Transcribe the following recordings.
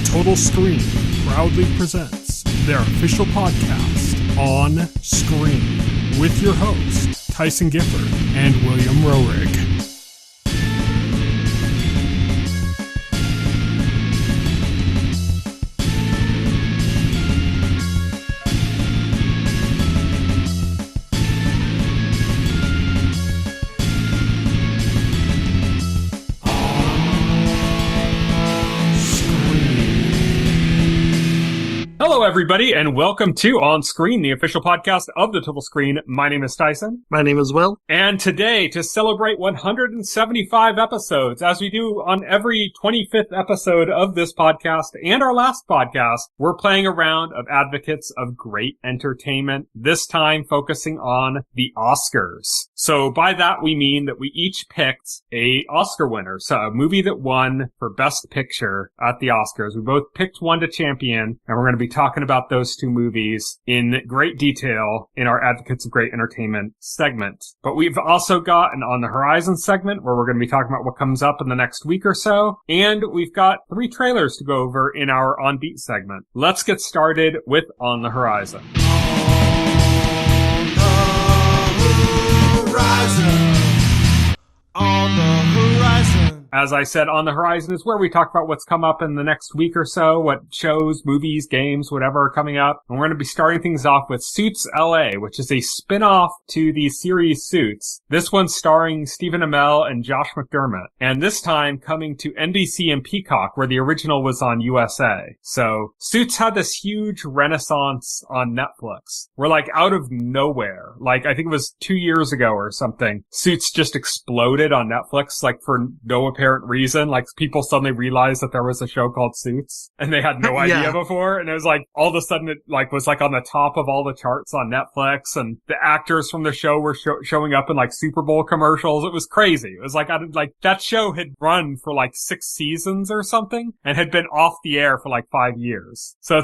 Total Screen proudly presents their official podcast, On Screen, with your hosts, Tyson Gifford and William Rohrig. Hello, everybody, and welcome to On Screen, the official podcast of the Total Screen. My name is Tyson. My name is Will. And today, to celebrate 175 episodes, as we do on every 25th episode of this podcast and our last podcast, we're playing a round of advocates of great entertainment, this time focusing on the Oscars. So by that, we mean that we each picked a Oscar winner, so a movie that won for Best Picture at the Oscars. We both picked one to champion, and we're going to be talking about those two movies in great detail in our Advocates of Great Entertainment segment. But we've also got an On the Horizon segment where we're going to be talking about what comes up in the next week or so. And we've got 3 trailers to go over in our On Beat segment. Let's get started with On the Horizon. On the Horizon. As I said, On the Horizon is where we talk about what's come up in the next week or so, what shows, movies, games, whatever are coming up. And we're going to be starting things off with Suits LA, which is a spin-off to the series Suits. This one's starring Stephen Amell and Josh McDermott. And this time coming to NBC and Peacock, where the original was on USA. So Suits had this huge renaissance on Netflix. We're like out of nowhere. Like I think it was 2 years ago or something. Suits just exploded on Netflix, like for no apparent reason. Like people suddenly realized that there was a show called Suits and they had no idea before. And it was like all of a sudden it like was like on the top of all the charts on Netflix, and the actors from the show were showing up in like Super Bowl commercials. It was crazy. It was like, that show had run for like 6 seasons or something and had been off the air for like 5 years. So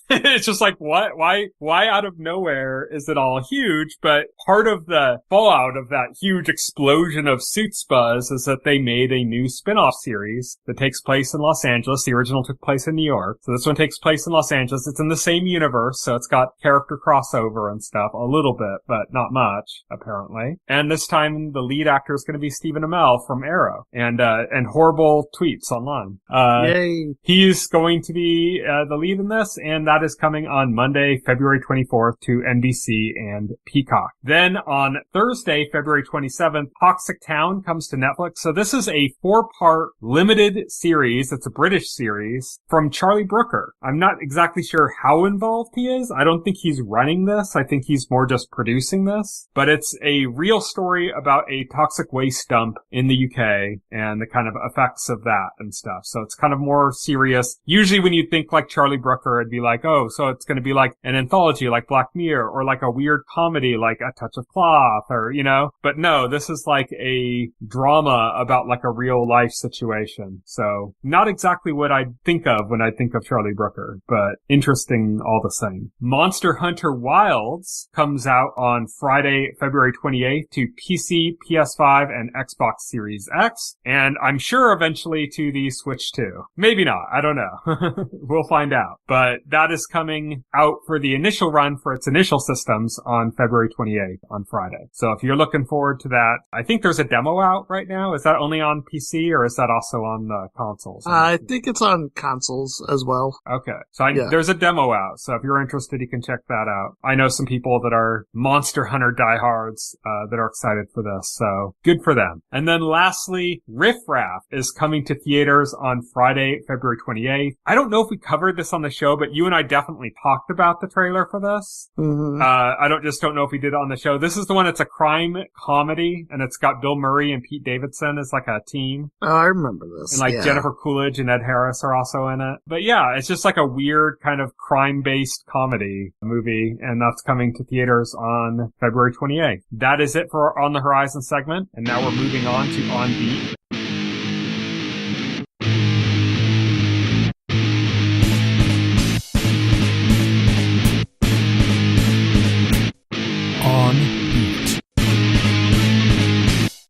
it's just like, what? Why out of nowhere is it all huge? But part of the fallout of that huge explosion of Suits buzz is that they made a new spin-off series that takes place in Los Angeles. The original took place in New York. So this one takes place in Los Angeles. It's in the same universe, so it's got character crossover and stuff a little bit, but not much, apparently. And this time the lead actor is going to be Stephen Amell from Arrow and horrible tweets online. Yay. He's going to be the lead in this, and that is coming on Monday, February 24th to NBC and Peacock. Then on Thursday, February 27th, Toxic Town comes to Netflix. So this is a 4-part limited series. It's a British series from Charlie Brooker. I'm not exactly sure how involved he is. I don't think he's running this. I think he's more just producing this. But it's a real story about a toxic waste dump in the UK and the kind of effects of that and stuff. So it's kind of more serious. Usually when you think like Charlie Brooker, it'd be like, oh, so it's going to be like an anthology like Black Mirror or like a weird comedy like A Touch of Cloth or, you know. But no, this is like a drama about like a real life situation. So not exactly what I think of when I think of Charlie Brooker, but interesting all the same. Monster Hunter Wilds comes out on Friday, February 28th to PC, PS5, and Xbox Series X. And I'm sure eventually to the Switch too. Maybe not. I don't know. We'll find out. But that is coming out for the initial run for its initial systems on February 28th on Friday. So if you're looking forward to that, I think there's a demo out right now. Is that only on PC or is that also on the consoles? I think it's on consoles as well. Okay. So there's a demo out. So if you're interested, you can check that out. I know some people that are Monster Hunter diehards that are excited for this. So good for them. And then lastly, Riff Raff is coming to theaters on Friday, February 28th. I don't know if we covered this on the show, but you and I definitely talked about the trailer for this. Mm-hmm. I don't know if we did it on the show. This is the one. It's a crime comedy and it's got Bill Murray and Pete Davidson as like a team. Oh, I remember this. And like Jennifer Coolidge and Ed Harris are also in it. But yeah, it's just like a weird kind of crime-based comedy movie, and that's coming to theaters on February 28th. That is it for our On the Horizon segment, and now we're moving on to On Beat.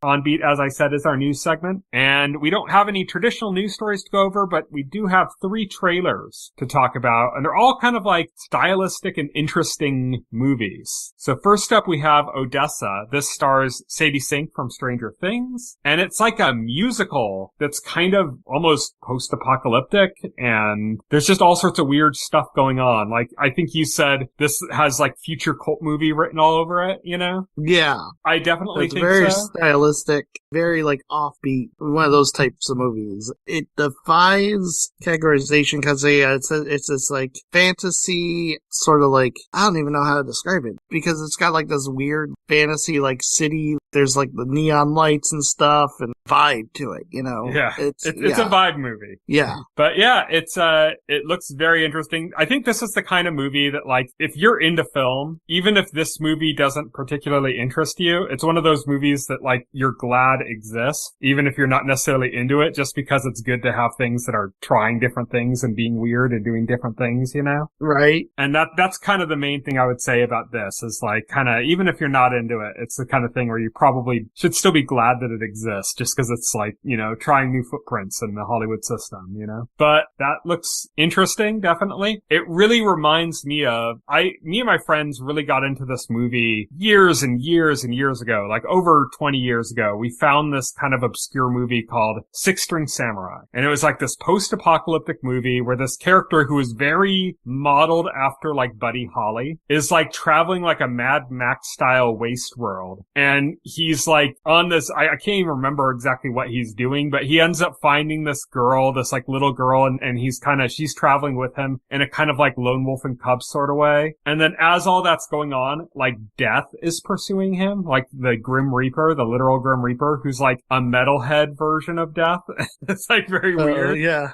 On On Beat, as I said, is our news segment. And we don't have any traditional news stories to go over, but we do have 3 trailers to talk about. And they're all kind of like stylistic and interesting movies. So first up, we have Odessa. This stars Sadie Sink from Stranger Things. And it's like a musical that's kind of almost post-apocalyptic. And there's just all sorts of weird stuff going on. Like, I think you said this has like future cult movie written all over it, you know? Yeah. I definitely It's think very so. stylistic, very like offbeat, one of those types of movies. It defies categorization because it's this like fantasy sort of like, I don't even know how to describe it because it's got like this weird fantasy like city. There's like the neon lights and stuff and vibe to it, you know? Yeah. It's a vibe movie. Yeah. But yeah, it looks very interesting. I think this is the kind of movie that like, if you're into film, even if this movie doesn't particularly interest you, it's one of those movies that like, you're glad exists, even if you're not necessarily into it, just because it's good to have things that are trying different things and being weird and doing different things, you know? Right. And that's kind of the main thing I would say about this is like, kind of, even if you're not into it, it's the kind of thing where you probably should still be glad that it exists, just because it's like, you know, trying new footprints in the Hollywood system, you know? But that looks interesting, definitely. It really reminds me of, me and my friends really got into this movie years and years and years ago, like over 20 years ago. We found this kind of obscure movie called Six String Samurai. And it was like this post-apocalyptic movie where this character who is very modeled after like Buddy Holly is like traveling like a Mad Max style waste world. And he's like on this, I can't even remember exactly what he's doing, but he ends up finding this girl, this like little girl, and she's traveling with him in a kind of like lone wolf and cub sort of way. And then as all that's going on, like death is pursuing him, like the Grim Reaper, the literal Grim Reaper, who's like a metalhead version of death. It's like very weird. Yeah.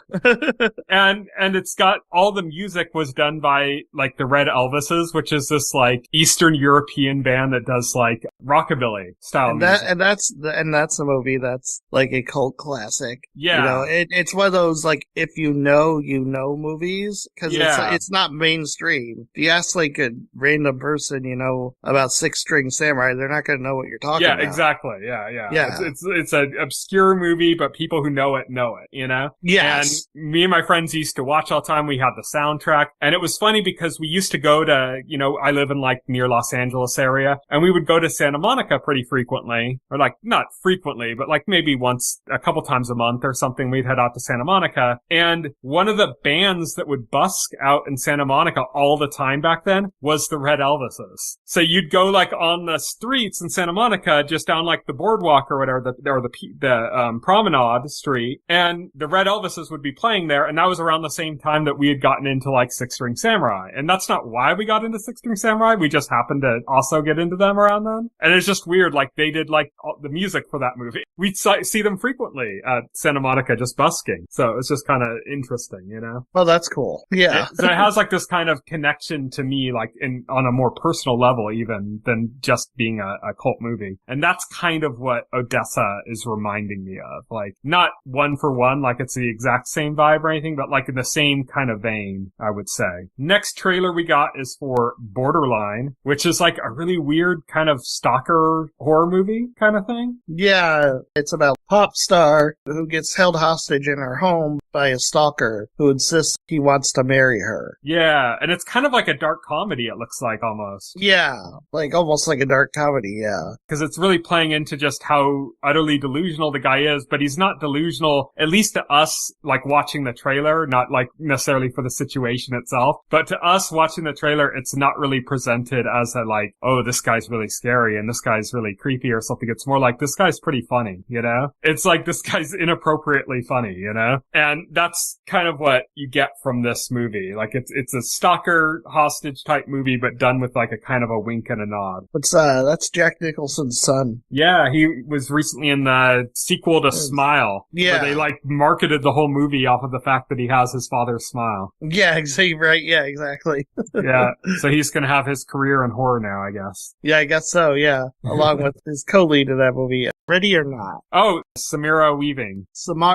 And it's got all the music was done by like the Red Elvises, which is this like Eastern European band that does like rockabilly style music. And that's the movie that's like a cult classic. Yeah. You know, it's one of those like if you know movies because it's not mainstream. If you ask like a random person, you know, about Six String Samurai, they're not going to know what you're talking about. Yeah, exactly. Yeah. Yeah. It's an obscure movie, but people who know it, you know? Yes. And me and my friends used to watch all the time. We had the soundtrack. And it was funny because we used to go to, you know, I live in like near Los Angeles area, and we would go to Santa Monica pretty frequently, or like not frequently, but like maybe once, a couple times a month or something, we'd head out to Santa Monica. And one of the bands that would busk out in Santa Monica all the time back then was the Red Elvises. So you'd go like on the streets in Santa Monica, just down like the boardwalk or whatever, the promenade street, and the Red Elvises would be playing there. And that was around the same time that we had gotten into like Six String Samurai. And that's not why we got into Six String Samurai. We just happened to also get into them around then. And it's just weird. Like they did like the music for that movie. We'd see them frequently at Santa Monica just busking. So it's just kind of interesting, you know? Well, that's cool. Yeah. So it has like this kind of connection to me, like on a more personal level even than just being a cult movie. And that's kind of what Odessa is reminding me of. Like not one for one, like it's the exact same vibe or anything, but like in the same kind of vein, I would say. Next trailer we got is for Borderline, which is like a really weird kind of stalker horror movie kind of thing. Yeah, it's about a pop star who gets held hostage in her home by a stalker who insists he wants to marry her. Yeah, and it's kind of like a dark comedy, it looks like almost. Yeah, like almost like a dark comedy, yeah. Because it's really playing into just how utterly delusional the guy is, but he's not delusional, at least to us, like watching the trailer, not like necessarily for the situation itself, but to us watching the trailer, it's not really presented as a like, oh, this guy's really scary and this guy's really creepy or something. It's more like, this guy's pretty funny, you know? It's like, this guy's inappropriately funny, you know? And that's kind of what you get from this movie. Like, it's a stalker hostage type movie, but done with like a kind of a wink and a nod. That's Jack Nicholson's son. Yeah, he was recently in the sequel to Smile. Yeah. Where they like marketed the whole movie off of the fact that he has his father's smile. Yeah, exactly. Right. Yeah, exactly. Yeah. So he's going to have his career in horror now, I guess. Yeah, I guess so. Yeah. Along with his co-lead in that movie. Ready or Not. Oh, Samira Weaving.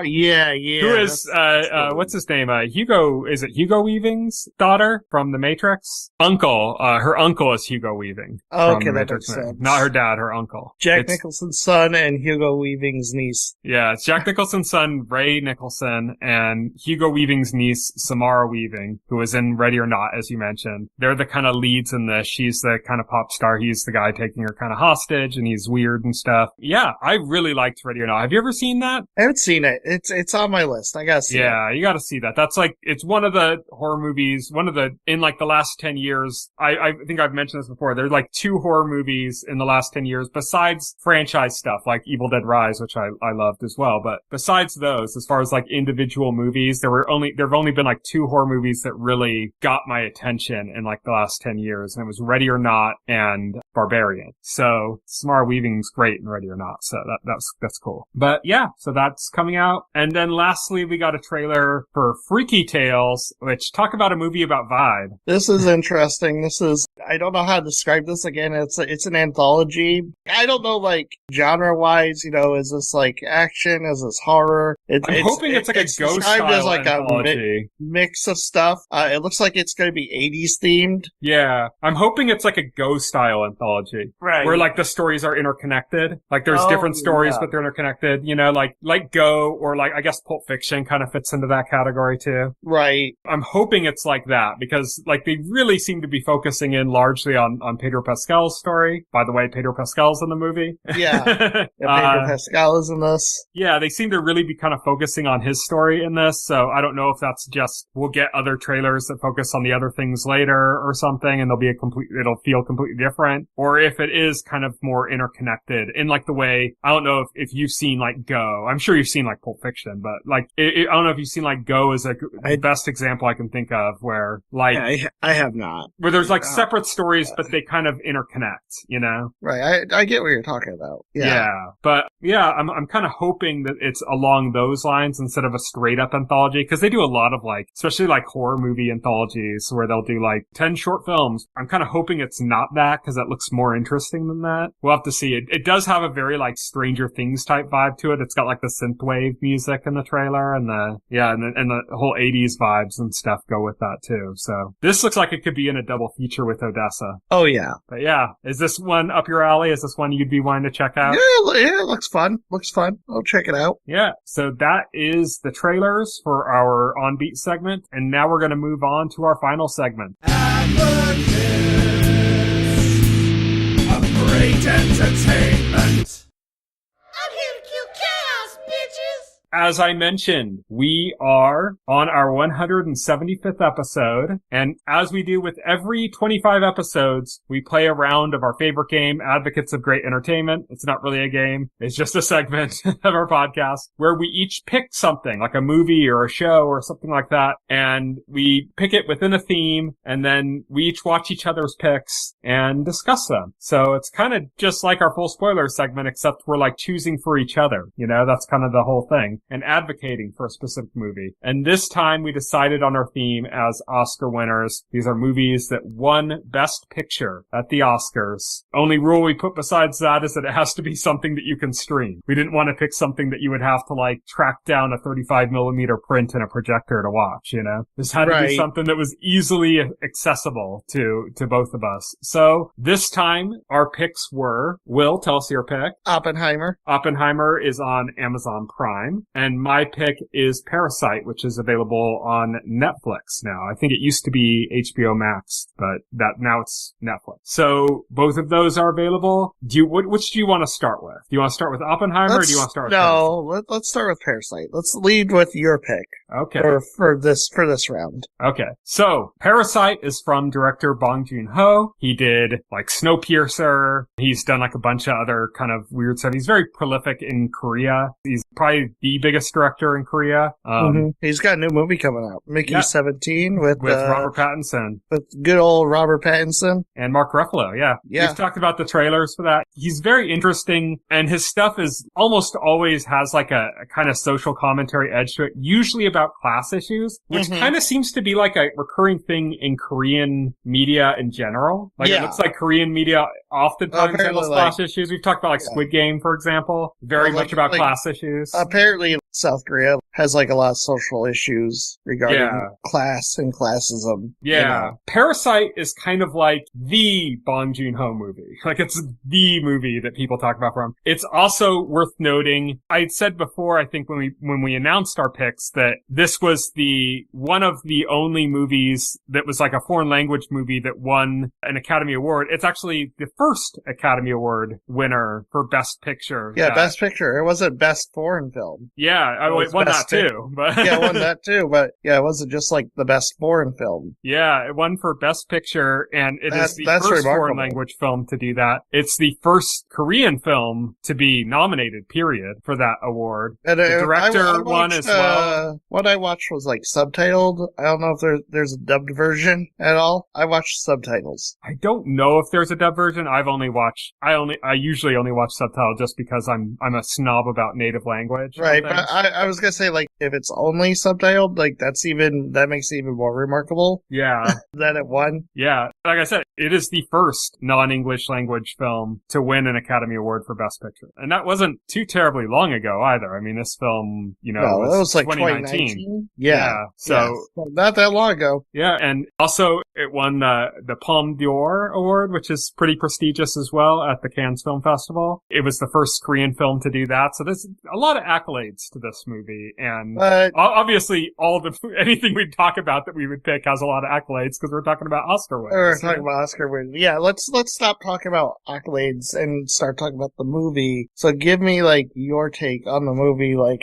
Yeah. Who is what's his name? Is it Hugo Weaving's daughter from The Matrix? Uncle, her uncle is Hugo Weaving. Oh, from okay, The that Matrix makes movie. sense. Not her dad, her uncle. Jack Nicholson's son and Hugo Weaving's niece. Yeah, it's Jack Nicholson's son, Ray Nicholson, and Hugo Weaving's niece, Samara Weaving, who was in Ready or Not, as you mentioned. They're the kind of leads in this. She's the kind of pop star. He's the guy taking her kind of hostage, and he's weird and stuff. Yeah, I really liked Ready or Not. Have you ever seen that? I haven't seen it. It's on my list. I gotta see it. Yeah, you gotta see that. That's like, it's one of the horror movies, in like the last 10 years. I think I've mentioned this before. There's like 2 horror movies in the last 10 years, besides franchise stuff like Evil Dead Rise, which I loved as well. But besides those, as far as like individual movies, there have only been like 2 horror movies that really got my attention in like the last 10 years. And it was Ready or Not and Barbarian. So Samara Weaving's great in Ready or Not. So that's cool. But yeah, so that's coming out. And then lastly, we got a trailer for Freaky Tales, which talk about a movie about vibe. This is interesting. I don't know how to describe this again. It's an anthology. I don't know, like, genre-wise, is this like action? Is this horror? I'm hoping it's like a ghost style as like anthology. A mix of stuff. It looks like it's going to be 80s themed. Yeah. I'm hoping it's like a ghost style anthology. Right. Where like the stories are interconnected. Like there's different stories, but they're interconnected, like Go, or like, I guess Pulp Fiction kind of fits into that category too. Right. I'm hoping it's like that because like they really seem to be focusing in largely on Pedro Pascal's story. By the way, Pedro Pascal's in the movie. Yeah. Pedro Pascal is in this. Yeah, they seem to really be kind of focusing on his story in this. So I don't know if that's just, we'll get other trailers that focus on the other things later or something, and it'll feel completely different. Or if it is kind of more interconnected in like the way, I don't know if you've seen like Go. I'm sure you've seen like Pulp Fiction, but like, I don't know if you've seen like Go as the best example I can think of where like, yeah, I have not. Where there's like separate stories, but they kind of interconnect, Right. I get what you're talking about. Yeah. But yeah, I'm kind of hoping that it's along those lines instead of a straight up anthology, because they do a lot of like, especially like horror movie anthologies where they'll do like 10 short films. I'm kind of hoping it's not that, because that looks more interesting than that. We'll have to see. It does have a very like Stranger Things type vibe to it. It's got like the synthwave music in the trailer, and the whole 80s vibes and stuff go with that too. So this looks like it could be in a double feature with Odessa. Oh yeah. But yeah, is this one up your alley? Is this one you'd be wanting to check out? Yeah, it looks fun. I'll check it out. Yeah, so that is the trailers for our On Beat segment, and now we're going to move on to our final segment. Advocates of great entertainment. I'm here to kill chaos, bitches! As I mentioned, we are on our 175th episode, and as we do with every 25 episodes, we play a round of our favorite game, Advocates of Great Entertainment. It's not really a game. It's just a segment of our podcast where we each pick something, like a movie or a show or something like that, and we pick it within a theme, and then we each watch each other's picks and discuss them. So it's kind of just like our full spoiler segment, except we're like choosing for each other. That's kind of the whole thing. And advocating for a specific movie. And this time we decided on our theme as Oscar winners. These are movies that won Best Picture at the Oscars. Only rule we put besides that is that it has to be something that you can stream. We didn't want to pick something that you would have to like track down a 35mm print and a projector to watch, This had to be something that was easily accessible to both of us. So this time our picks were, Will, tell us your pick. Oppenheimer. Oppenheimer is on Amazon Prime. And my pick is Parasite, which is available on Netflix now. I think it used to be HBO Max, but now it's Netflix. So both of those are available. Which do you want to start with? Do you want to start with Oppenheimer, or do you want to start with Parasite? Let's start with Parasite. Let's lead with your pick. Okay. For this round. Okay. So Parasite is from director Bong Joon-ho. He did like Snowpiercer. He's done like a bunch of other kind of weird stuff. He's very prolific in Korea. He's probably the biggest director in Korea. He's got a new movie coming out, Mickey 17, with Robert Pattinson. With good old Robert Pattinson. And Mark Ruffalo, yeah. We've talked about the trailers for that. He's very interesting, and his stuff is almost always has like a kind of social commentary edge to it, usually about class issues, which kind of seems to be like a recurring thing in Korean media in general. Like it looks like Korean media oftentimes handles class issues. We've talked about like Squid Game, for example. Very much about class issues. Apparently, South Korea has like a lot of social issues regarding class and classism. Yeah. Parasite is kind of like the Bong Joon-ho movie. Like, it's the movie that people talk about from. It's also worth noting, I had said before, I think when we announced our picks, that this was one of the only movies that was like a foreign language movie that won an Academy Award. It's actually the first Academy Award winner for Best Picture. Yeah, Best Picture. It wasn't Best Foreign Film. Yeah, it won that too. But yeah, it won that too, but yeah, it wasn't just like the Best Foreign Film. Yeah, it won for Best Picture, and that's the first remarkable. Foreign language film to do that. It's the first Korean film to be nominated, period, for that award. And the director won as well. What I watched was like subtitled. I don't know if there's a dubbed version at all. I watched subtitles. I don't know if there's a dubbed version. I usually only watch subtitled just because I'm a snob about native language. Right, but I was gonna say, like, if it's only subtitled, like, that makes it even more remarkable. Yeah. That it won. Yeah. Like I said, it is the first non-English language film to win an Academy Award for Best Picture. And that wasn't too terribly long ago either. I mean, this film, it was like 2019. Yeah. So not that long ago. Yeah. And also it won the Palme d'Or Award, which is pretty prestigious as well at the Cannes Film Festival. It was the first Korean film to do that. So there's a lot of accolades to this movie. And obviously anything we talk about that we would pick has a lot of accolades because we're talking about Oscar winners. We're talking about Oscar winners. Yeah, let's stop talking about accolades and start talking about the movie. So give me like your take on the movie, like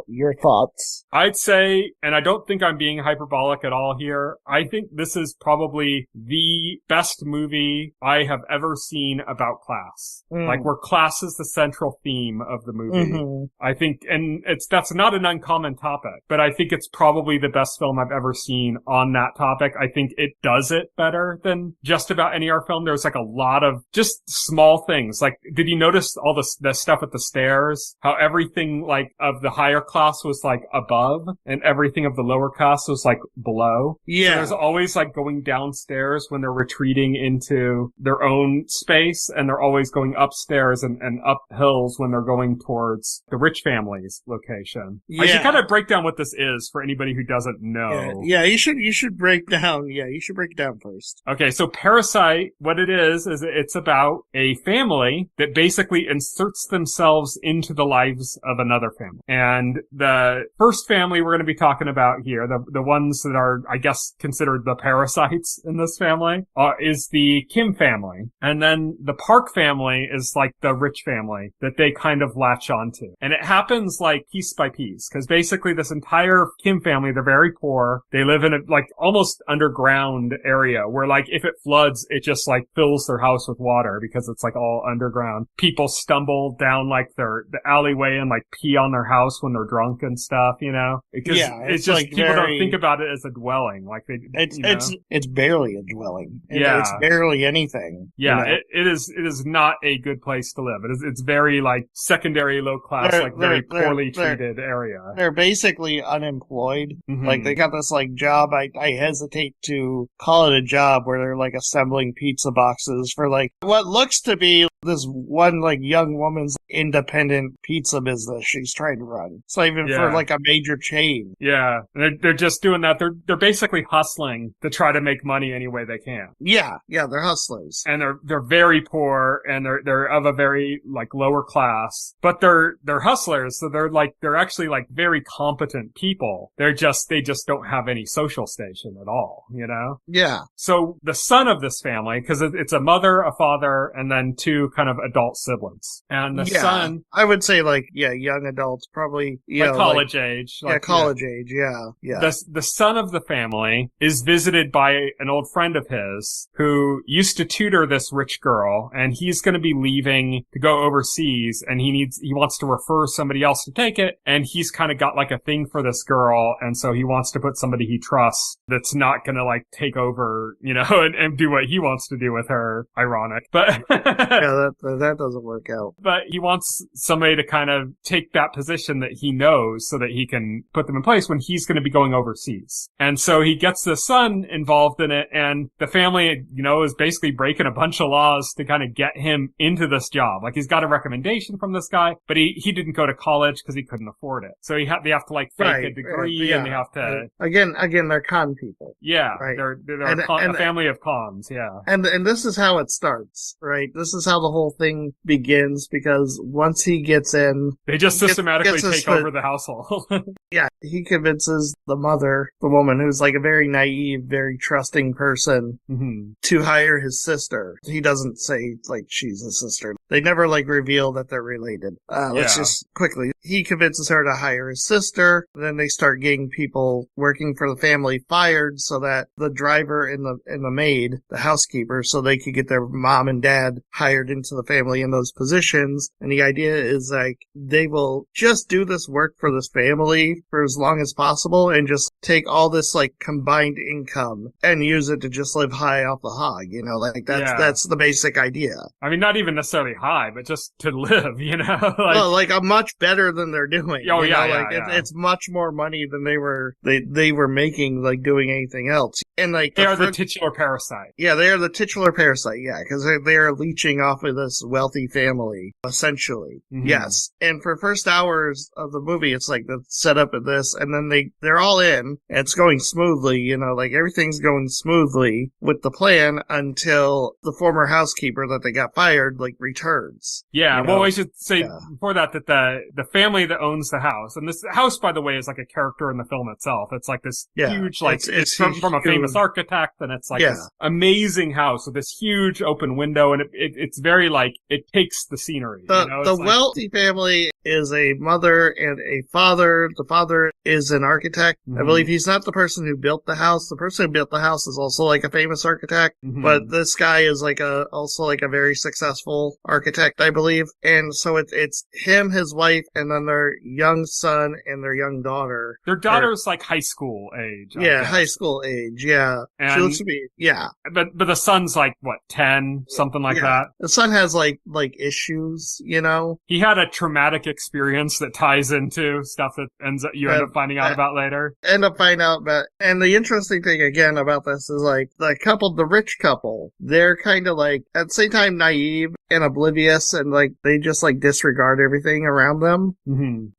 your thoughts. I'd say, and I don't think I'm being hyperbolic at all here, I think this is probably the best movie I have ever seen about class. Like, where class is the central theme of the movie. Mm-hmm. I think, and that's not an uncommon topic, but I think it's probably the best film I've ever seen on that topic. I think it does it better than just about any other film. There's like a lot of just small things. Like, did you notice all the stuff at the stairs? How everything like of the higher class was like above and everything of the lower class was like below? Yeah. So there's always like going downstairs when they're retreating into their own space, and they're always going upstairs and up hills when they're going towards the rich family's location. Yeah. I should kind of break down what this is for anybody who doesn't know. Yeah, you should break down. Yeah, you should break it down first. Okay, so Parasite, what it is it's about a family that basically inserts themselves into the lives of another family. And the first family we're going to be talking about here, the ones that are, I guess, considered the parasites in this family, is the Kim family. And then the Park family is like the rich family that they kind of latch onto. And it happens like piece by piece, because basically this entire Kim family, they're very poor. They live in a like almost underground area where like if it floods, it just like fills their house with water because it's like all underground. People stumble down like the alleyway and like pee on their house when they're drunk and stuff, because it's just like people don't think about it as a dwelling. Like it's barely a dwelling. It's barely anything. Yeah, it is not a good place to live. It's very like secondary low class, very poorly treated area. They're basically unemployed. Mm-hmm. Like they got this like job. I hesitate to call it a job where they're like assembling pizza boxes for like what looks to be this one like young woman's independent pizza business she's trying to run. It's not even for like a major chain. Yeah, they're just doing that. They're basically hustling to try to make money any way they can. Yeah, they're hustlers, and they're very poor, and they're of a very like lower class, but they're hustlers. So they're actually like very competent people. They just don't have any social station at all. Yeah. So the son of this family, because it's a mother, a father, and then two kind of adult siblings. And the son, I would say like, young adults, probably, like college age. College age. Yeah. The son of the family is visited by an old friend of his who used to tutor this rich girl, and he's going to be leaving to go overseas, and he wants to refer somebody else to take it, and he's kind of got like a thing for this girl, and so he wants to put somebody he trusts that's not going to like take over, and do what he wants to do with her. Ironic, but that doesn't work out. But he wants somebody to kind of take that position that he knows so that he can put them in place when he's going to be going overseas. And so he gets the son involved in it, and the family, is basically breaking a bunch of laws to kind of get him into this job. Like, he's got a recommendation from this guy, but he didn't go to college because he couldn't afford it. So they have to like fake a degree, and they have to... Again, they're con people. Yeah, right? They're a family of cons, yeah. And this is how it starts, right? This is how the whole thing begins, because once he gets in... They just systematically take over the household. Yeah, he convinces the mother, the woman who's like a very naive, very trusting person, to hire his sister. He doesn't say, like, she's a sister. They never, like, reveal that they're related. Let's just quickly. He convinces her to hire his sister. Then they start getting people working for the family fired so that the driver and the maid, the housekeeper, so they could get their mom and dad hired into the family in those positions. And the idea is, like, they will just do this work for this family for as long as possible and just take all this, like, combined income and use it to just live high off the hog, like that's the basic idea. I mean, not even necessarily high, but just to live, like a much better than they're doing. Oh, it's much more money than they were making, like, doing anything else. And like they are the titular parasite. Yeah, they are the titular parasite. Yeah, because they are leeching off of this wealthy family, essentially. Yes, and for first hours of the movie, it's like the setup of this, and then they're all in. And it's going smoothly, like everything's going smoothly with the plan until the former housekeeper that they got fired, like, returns. Yeah, well, I should say before that the family that owns the house, and this house, by the way, is like a character in the film itself. It's like this huge, like, it's from a famous architect, and it's like this amazing house with this huge open window, and it's very, like, it takes the scenery. The wealthy family is a mother and a father. The father is an architect. I believe he's not the person who built the house. The person who built the house is also, like, a famous architect, but this guy is also a very successful architect, I believe. And so it's him, his wife, and then their young son and their young daughter. Their daughter's like high school age. High school age. Yeah, and she looks to be. Yeah, but the son's like what, 10, something like that. The son has like issues. He had a traumatic experience that ties into stuff that end up finding out about later. And the interesting thing again about this is, like, the rich couple, they're kind of, like, at the same time naive and oblivious, and, like, they just, like, disregard everything around them.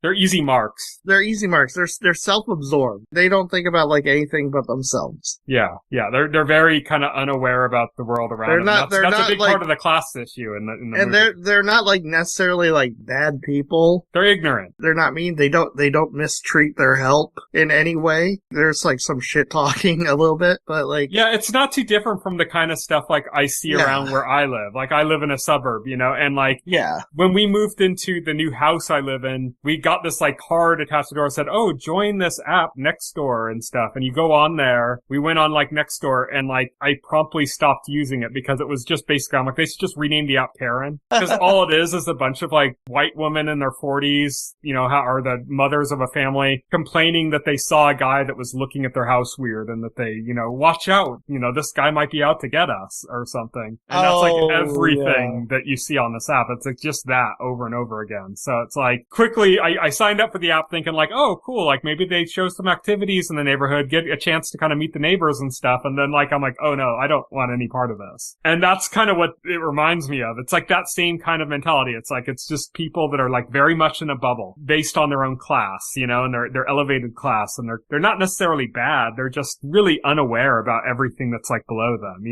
They're easy marks. They're self-absorbed. They don't think about, like, anything but themselves. Yeah. They're very kind of unaware about the world around them. That's a big part of the class issue in the movie. And they're not, like, necessarily, like, bad people. They're ignorant. They're not mean. They don't mistreat their help in any way. There's, like, some shit talking a little bit, but, like... Yeah, it's not too different from the kind of stuff, like, I see around where I live. Like, I live in a suburb, and, like... Yeah. When we moved into the new house I live in, we got this, like, card attached to the door that said, oh, join this app Nextdoor and stuff. And you go on there. We went on, like, Nextdoor, and, like, I promptly stopped using it because it was just basically, I'm like, they should just rename the app Karen. Because all it is a bunch of, like, white women in their 40s, are the mothers of a family, complaining that they saw a guy that was looking at their house weird, and that they, watch out, this guy might be out to get us or something. And that's like everything that you see on this app. It's like just that over and over again. So it's like quickly, I signed up for the app thinking like, oh, cool. Like maybe they show some activities in the neighborhood, get a chance to kind of meet the neighbors and stuff. And then like, I'm like, oh no, I don't want any part of this. And that's kind of what it reminds me of. It's like that same kind of mentality. It's like, it's just people that are like very much in a bubble based on their own class, and their elevated class. And they're not necessarily bad. They're just really unaware about everything that's like below them,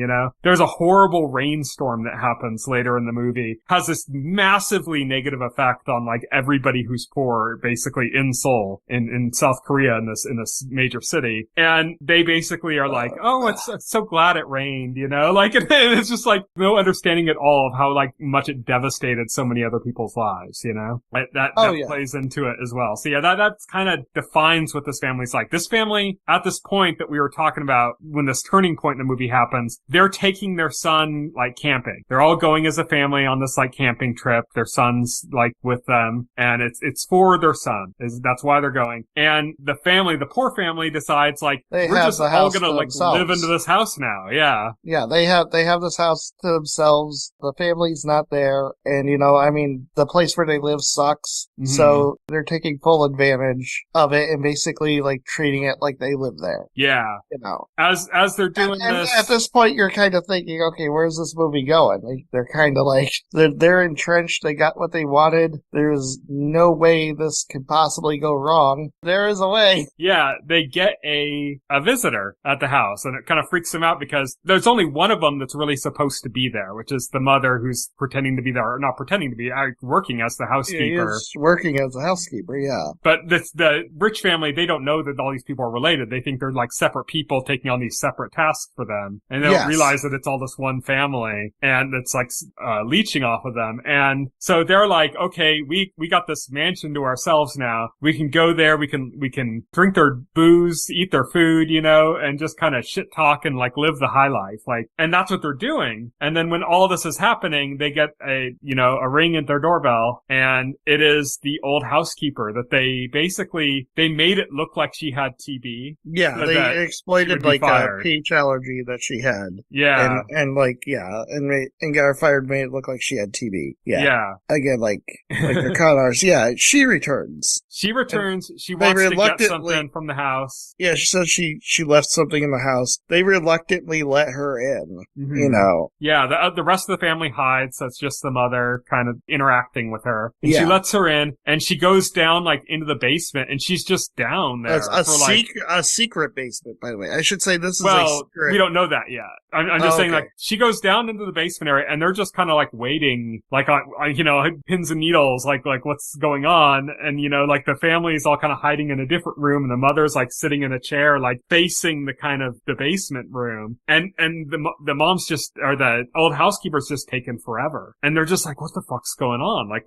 There's a horrible rainstorm that happens later in the movie, has this massively negative effect on like everybody who's poor, basically in Seoul, in South Korea, in this major city. And they basically are like, oh, it's so glad it rained, like, and it's just like no understanding at all of how like much it devastated so many other people's lives, that plays into it as well. So yeah, that kind of defines what this family's like. This family, at this point that we were talking about, when this turning point in the movie happens, they're taking their son like camping. They're all going as a family on this like camping trip. Their son's like with them, and it's for their son. That's why they're going. And the poor family decides like, we're just all gonna like live into this house now. Yeah. Yeah, they have this house to themselves. The family's not there, and, I mean, the place where they live sucks, so they're taking full advantage of it and basically, like, treating it like they live there. Yeah. As they're doing this... At this point, you're kind of thinking, okay, where's this movie going? They're kind of like, they're entrenched, they got what they wanted, there's no way this could possibly go wrong. There is a way. Yeah, they get a visitor at the house, and it kind of freaks them out because there's only one of them that's really supposed to be there, which is the mother who's pretending to be there, or not pretending to be, working as the housekeeper. He is working as a housekeeper, yeah. But the rich family, they don't know that all these people are related. They think they're like separate people taking on these separate tasks for them. And they don't realize that it's all this one family, and it's like leeching off of them. And so they're like, okay, we got this mansion to ourselves now. We can go there, we can drink their booze, eat their food, and just kind of shit talk and like live the high life. Like, and that's what they're doing. And then when all this is happening, they get a ring at their doorbell, and it is the old housekeeper that they made it look like she had TB. Yeah, so they exploited like a peach allergy that she had. Yeah. And got her fired, made it look like she had TB. Yeah. Yeah. Again, like the con artists. Yeah, she returns. She returns. She wants to get something from the house. Yeah, she says she left something in the house. They reluctantly let her in, Yeah, the rest of the family hides, so it's just the mother kind of interacting with her. And she lets her in, and she goes down, like, into the basement, and she's just down there. A secret basement, by the way. I should say this is we don't know that yet. I'm just saying, like, she goes down into the basement area, and they're just kind of, like, waiting, like, on, pins and needles, like what's going on, and, like, the family's all kind of hiding in a different room, and the mother's, like, sitting in a chair, like, facing the basement room, and the mom's just, or the old housekeeper's just taken forever, and they're just like, what the fuck's going on? Like,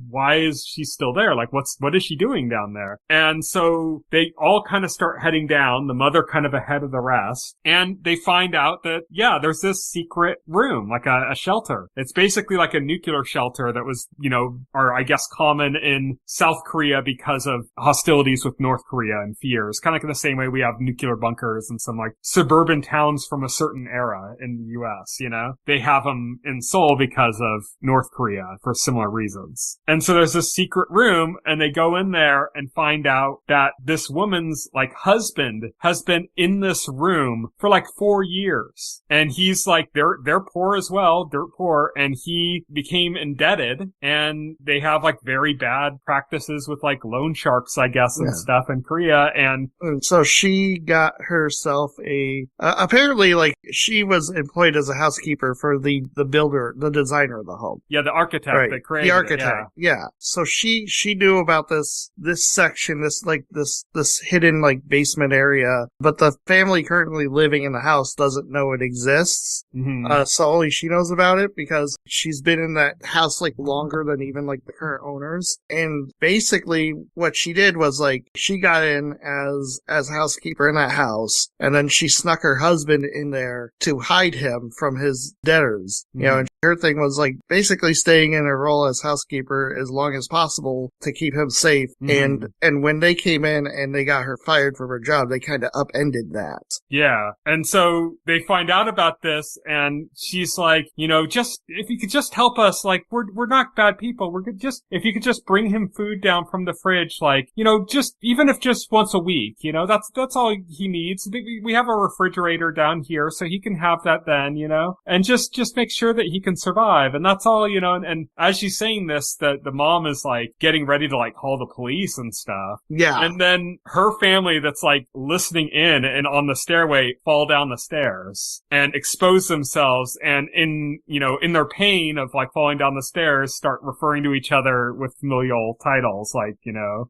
why is she still there? Like, what is she doing down there? And so they all kind of start heading down, the mother kind of ahead of the rest, and they find out that, there's this secret room, like a shelter. It's basically like a nuclear shelter that was, or I guess common in South Korea because of hostilities with North Korea and fears. Kind of like the same way we have nuclear bunkers in some like suburban towns from a certain era in the US, They have them in Seoul because of North Korea for similar reasons. And so there's this secret room, and they go in there and find out that this woman's like husband has been in this room for like 4 years. And he's like, they're poor as well, dirt poor, and he became indebted, and they have like very bad practices with like loan sharks, I guess, and stuff in Korea. And so she got herself apparently like she was employed as a housekeeper for the builder, the designer of the home. Yeah, the architect that created the architect. Yeah. So she knew about this section, this hidden like basement area, but the family currently living in the house doesn't know it exists. So only she knows about it because she's been in that house like longer than even like the current owners. And basically what she did was like she got in as housekeeper in that house, and then she snuck her husband in there to hide him from his debtors. And her thing was like basically staying in her role as housekeeper as long as possible to keep him safe. And when they came in and they got her fired from her job, they kind of upended that. Yeah. And so they find out about this, and she's like, just if you could just help us, like we're not bad people. If you could just bring him food down from the fridge, like, just even if just once a week, that's all he needs. We have a refrigerator down here, so he can have that then, and just make sure that he can survive. And that's all, and as she's saying this, the mom is like getting ready to like call the police and stuff. Yeah. And then her family that's like listening in and on the stairway fall down the stairs and expose themselves, and in their pain of like falling down the stairs start referring to each other with familial titles like,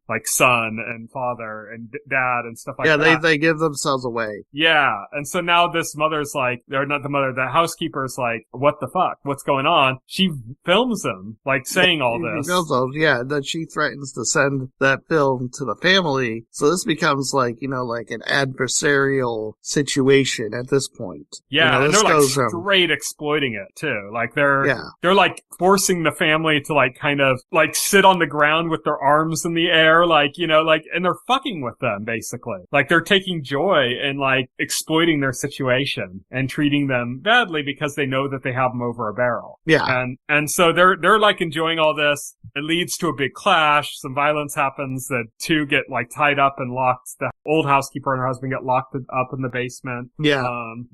like son and father and dad and stuff like that. Yeah, they give themselves away. Yeah. And so now this mother's like, or not the mother, the housekeeper's like, what the fuck? What's going on? She films them, like, saying all this. Then she threatens to send that film to the family. So this becomes like, like an adversarial situation at this point. Yeah, and they're like straight exploiting it too. Like they're like forcing the family to like kind of like sit on the ground with their arms in the air, like, and they're fucking with them basically. Like they're taking joy in like exploiting their situation and treating them badly because they know that they have them over a barrel. Yeah. And so they're like enjoying all this. It leads to a big clash. Some violence happens. The two get like tied up and locked. The old housekeeper and her husband get locked up in the basement. Yeah.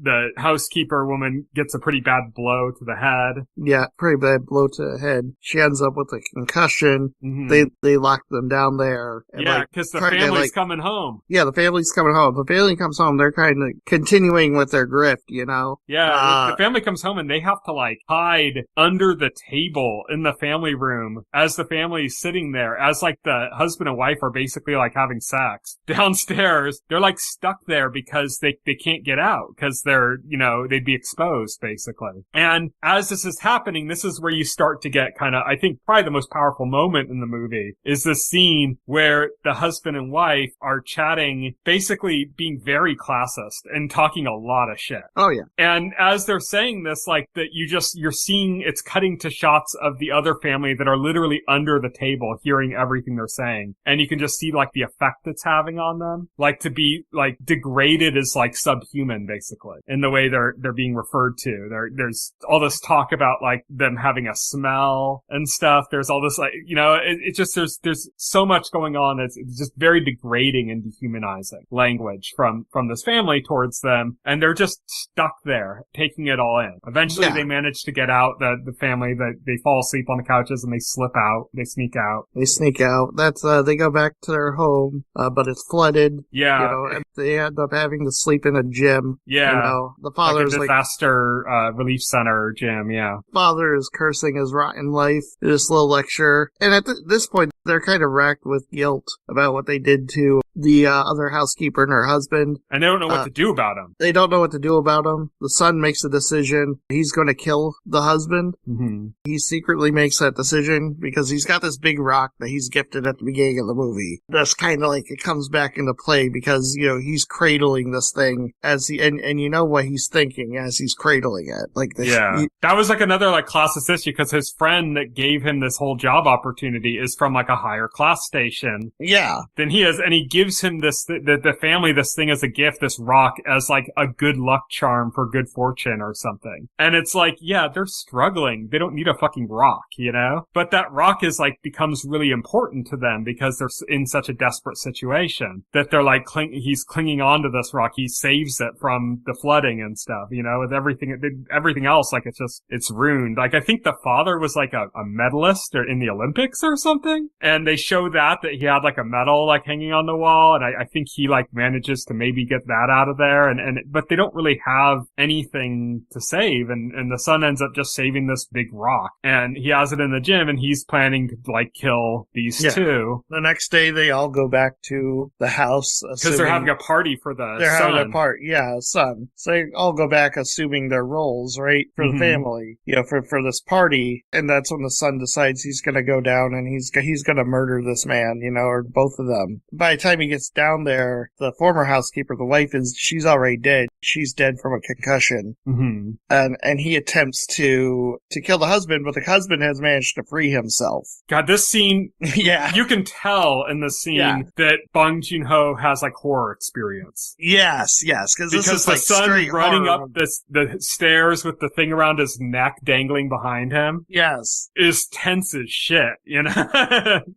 The housekeeper woman gets a pretty bad blow to the head. Yeah, pretty bad blow to the head. She ends up with a concussion. Mm-hmm. They lock them down there. And yeah, because the family's coming home. Yeah, the family's coming home. The family comes home. They're kind of continuing with their grift, you know? Yeah, the family comes home and they have to like hide under the table in the family room as the family's sitting there, as like the husband and wife are basically like having sex downstairs. They're like stuck there because they can't get out because they're, you know, they'd be exposed basically. And as this is happening, this is where you start to get kind of, I think probably the most powerful moment in the movie is the scene where the husband and wife are chatting, basically being very classist and talking a lot of shit. Oh yeah. And as they're saying this, like that you're seeing it's cutting to shots of the other family that are literally under the table hearing everything they're saying. And you can just see like the effect it's having on them. Like to be like degraded as like subhuman basically in the way they're being referred to. There's all this talk about like them having a smell and stuff. There's all this like, you know, it just, there's so much going on. It's just very degrading and dehumanizing language from this family towards them. And they're just stuck there taking it all in. Eventually they manage to get out. The family, that they fall asleep on the couches and they slip out. They sneak out. That's, they go back to their home, but it's flooded. Yeah. You know, and they end up having to sleep in a gym. Yeah. You know, the father's like a disaster relief center gym. Yeah. Father is cursing his rotten life in this little lecture. And at this point, they're kind of racked with guilt about what they did to the other housekeeper and her husband. And they don't know what to do about him. They don't know what to do about him. The son makes a decision. He's going to kill the husband. Mm-hmm. He secretly makes that decision because he's got this big rock that he's gifted at the beginning of the movie. That's kind of like it comes back into play because, you know, he's cradling this thing as and you know what he's thinking as he's cradling it. Like this. Yeah. That was like another like classist issue because his friend that gave him this whole job opportunity is from like a higher class station. Yeah. Than he is, and he gives him this, the family, this thing as a gift, this rock as like a good luck charm for good fortune or something. And it's like, yeah, they're struggling. They don't need a fucking rock, you know? But that rock is like, becomes really important to them because they're in such a desperate situation that they're like, he's clinging on to this rock. He saves it from the flooding and stuff, you know, with everything else, like it's ruined. Like I think the father was like a medalist or in the Olympics or something. And they show that he had like a medal like hanging on the wall. And I think he like manages to maybe get that out of there. But they don't really have anything to save. And the son ends up just saving this big rock. And he has it in the gym and he's planning to like kill these two. The next day they all go back to the house. Because they're having a party for the They're son. having a party, yeah, son. So they all go back assuming their roles, right? For the family. You know, for this party. And that's when the son decides he's gonna go down and he's gonna murder this man, you know, or both of them. By the time he gets down there, the former housekeeper, the wife she's already dead. She's dead from a concussion. Mm-hmm. And he attempts to kill the husband, but the husband has managed to free himself. God, this scene, yeah. You can tell in the scene that Bong Joon-ho has like horror experience. Yes, because this is the like son running horror. up the stairs with the thing around his neck dangling behind him. Yes. Is tense as shit, you know?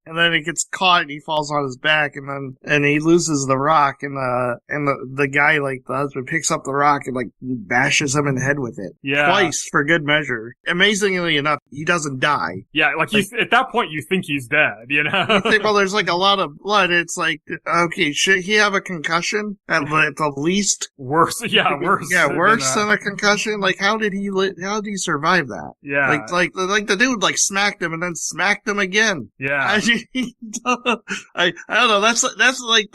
And then he gets caught and he falls on his back and he loses the rock and the guy, like the husband, picks up the rock and like bashes him in the head with it. Yeah. Twice for good measure. Amazingly enough, he doesn't die. Yeah, like he's, at that point you think he's dead, you know? You think, well, there's like a lot of blood. It's like, okay, should he have a concussion at the least? Worse. Yeah, worse than a concussion. Like, how did he survive that? Yeah. Like the dude like smacked him and then smacked him again. Yeah. I don't know. That's like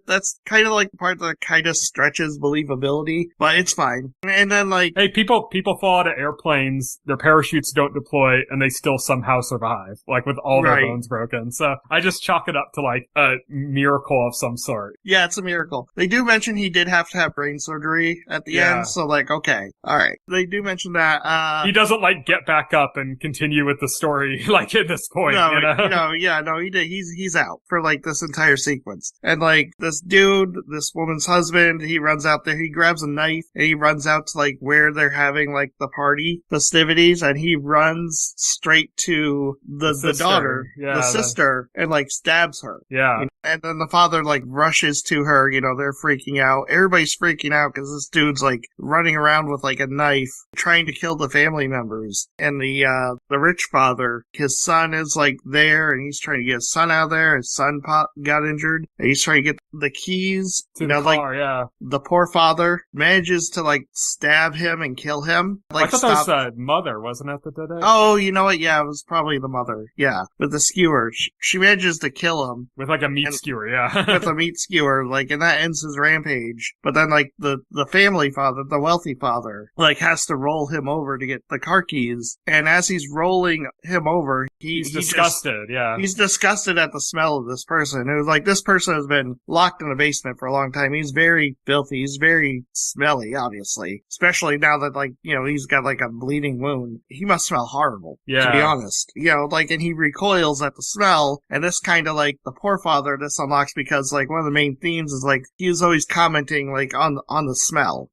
that's kind of like the part that kind of stretches believability, but it's fine. And then like, hey, people fall out of airplanes, their parachutes don't deploy, and they still somehow survive, like with all their bones broken. So I just chalk it up to like a miracle of some sort. Yeah, it's a miracle. They do mention he did have to have brain surgery at the end, so like, okay, all right. They do mention that he doesn't like get back up and continue with the story like at this point. No, he did. He's out for like this entire sequence. kids. And like this dude, this woman's husband, he runs out there, he grabs a knife and he runs out to like where they're having like the party festivities, and he runs straight to the daughter, the sister, and like stabs her. Yeah. And then the father like rushes to her, they're freaking out. Everybody's freaking out because this dude's like running around with like a knife trying to kill the family members. And the rich father, his son is like there and he's trying to get his son out of there. His son got injured and he's trying to get the keys to the car. The poor father manages to like stab him and kill him. Like, I thought that was the mother, wasn't it, that did it? Oh, you know what? Yeah, it was probably the mother. Yeah, with the skewer. She manages to kill him. With like a meat skewer, yeah. With a meat skewer, like, and that ends his rampage. But then, like, the family father, the wealthy father, like, has to roll him over to get the car keys. And as he's rolling him over, he's disgusted, He's disgusted at the smell of this person. It was like, this person has been locked in a basement for a long time. He's very filthy. He's very smelly, obviously. Especially now that, like, he's got, like, a bleeding wound. He must smell horrible, to be honest. Like, and he recoils at the smell. And this kind of, like, the poor father, this unlocks because, like, one of the main themes is, like, he was always commenting, like, on the smell,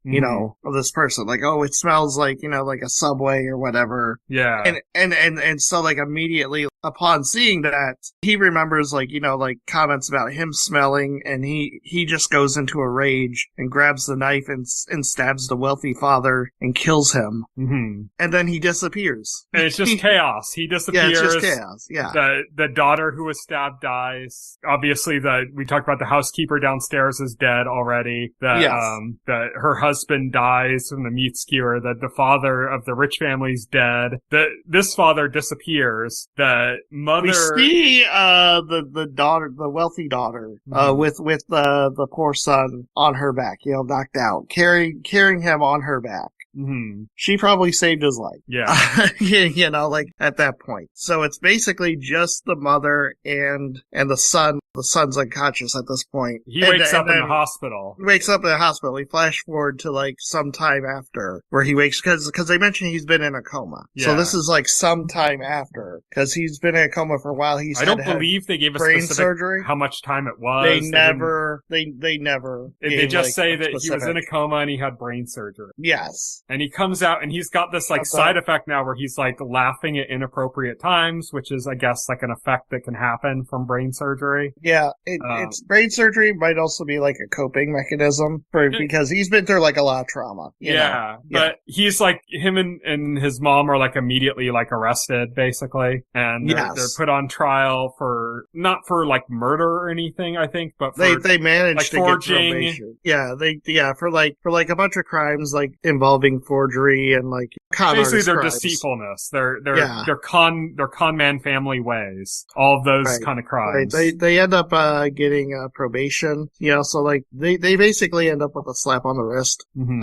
of this person. Like, oh, it smells like, like a Subway or whatever. Yeah. And so, like, immediately upon seeing that, he remembers, like, like, comments about him smelling, and he just goes into a rage and grabs the knife and stabs the wealthy father and kills him. Mm-hmm. And then he disappears. And it's just chaos. He disappears. Yeah, it's just chaos. Yeah. The daughter who was stabbed dies. Obviously, we talked about the housekeeper downstairs is dead already. That her husband dies from the meat skewer. That the father of the rich family's dead. This father disappears. The mother. We see the daughter, the wealthy daughter, with the poor son on her back, knocked out, carrying him on her back. Mm-hmm. She probably saved his life. Yeah. Like at that point. So it's basically just the mother and the son. The son's unconscious at this point. He wakes up in the hospital. He wakes up in the hospital. We flash forward to like some time after where he wakes, because they mentioned he's been in a coma. Yeah. So this is like some time after, because he's been in a coma for a while. I don't believe they gave a brain specific surgery. How much time it was. They never. They just say that he was in a coma and he had brain surgery. Yes. And he comes out and he's got this like side effect now where he's like laughing at inappropriate times, which is, I guess, like an effect that can happen from brain surgery. Yeah, it's brain surgery might also be like a coping mechanism because he's been through like a lot of trauma. But he's like, him and his mom are like immediately like arrested basically, and they're put on trial for not for like murder or anything, I think, but for they managed like to forging. Get probation. For like a bunch of crimes like involving forgery and like con basically their crimes. deceitfulness, their con man family ways, all of those kind of crimes. They end up getting probation, so like they basically end up with a slap on the wrist. Mm-hmm.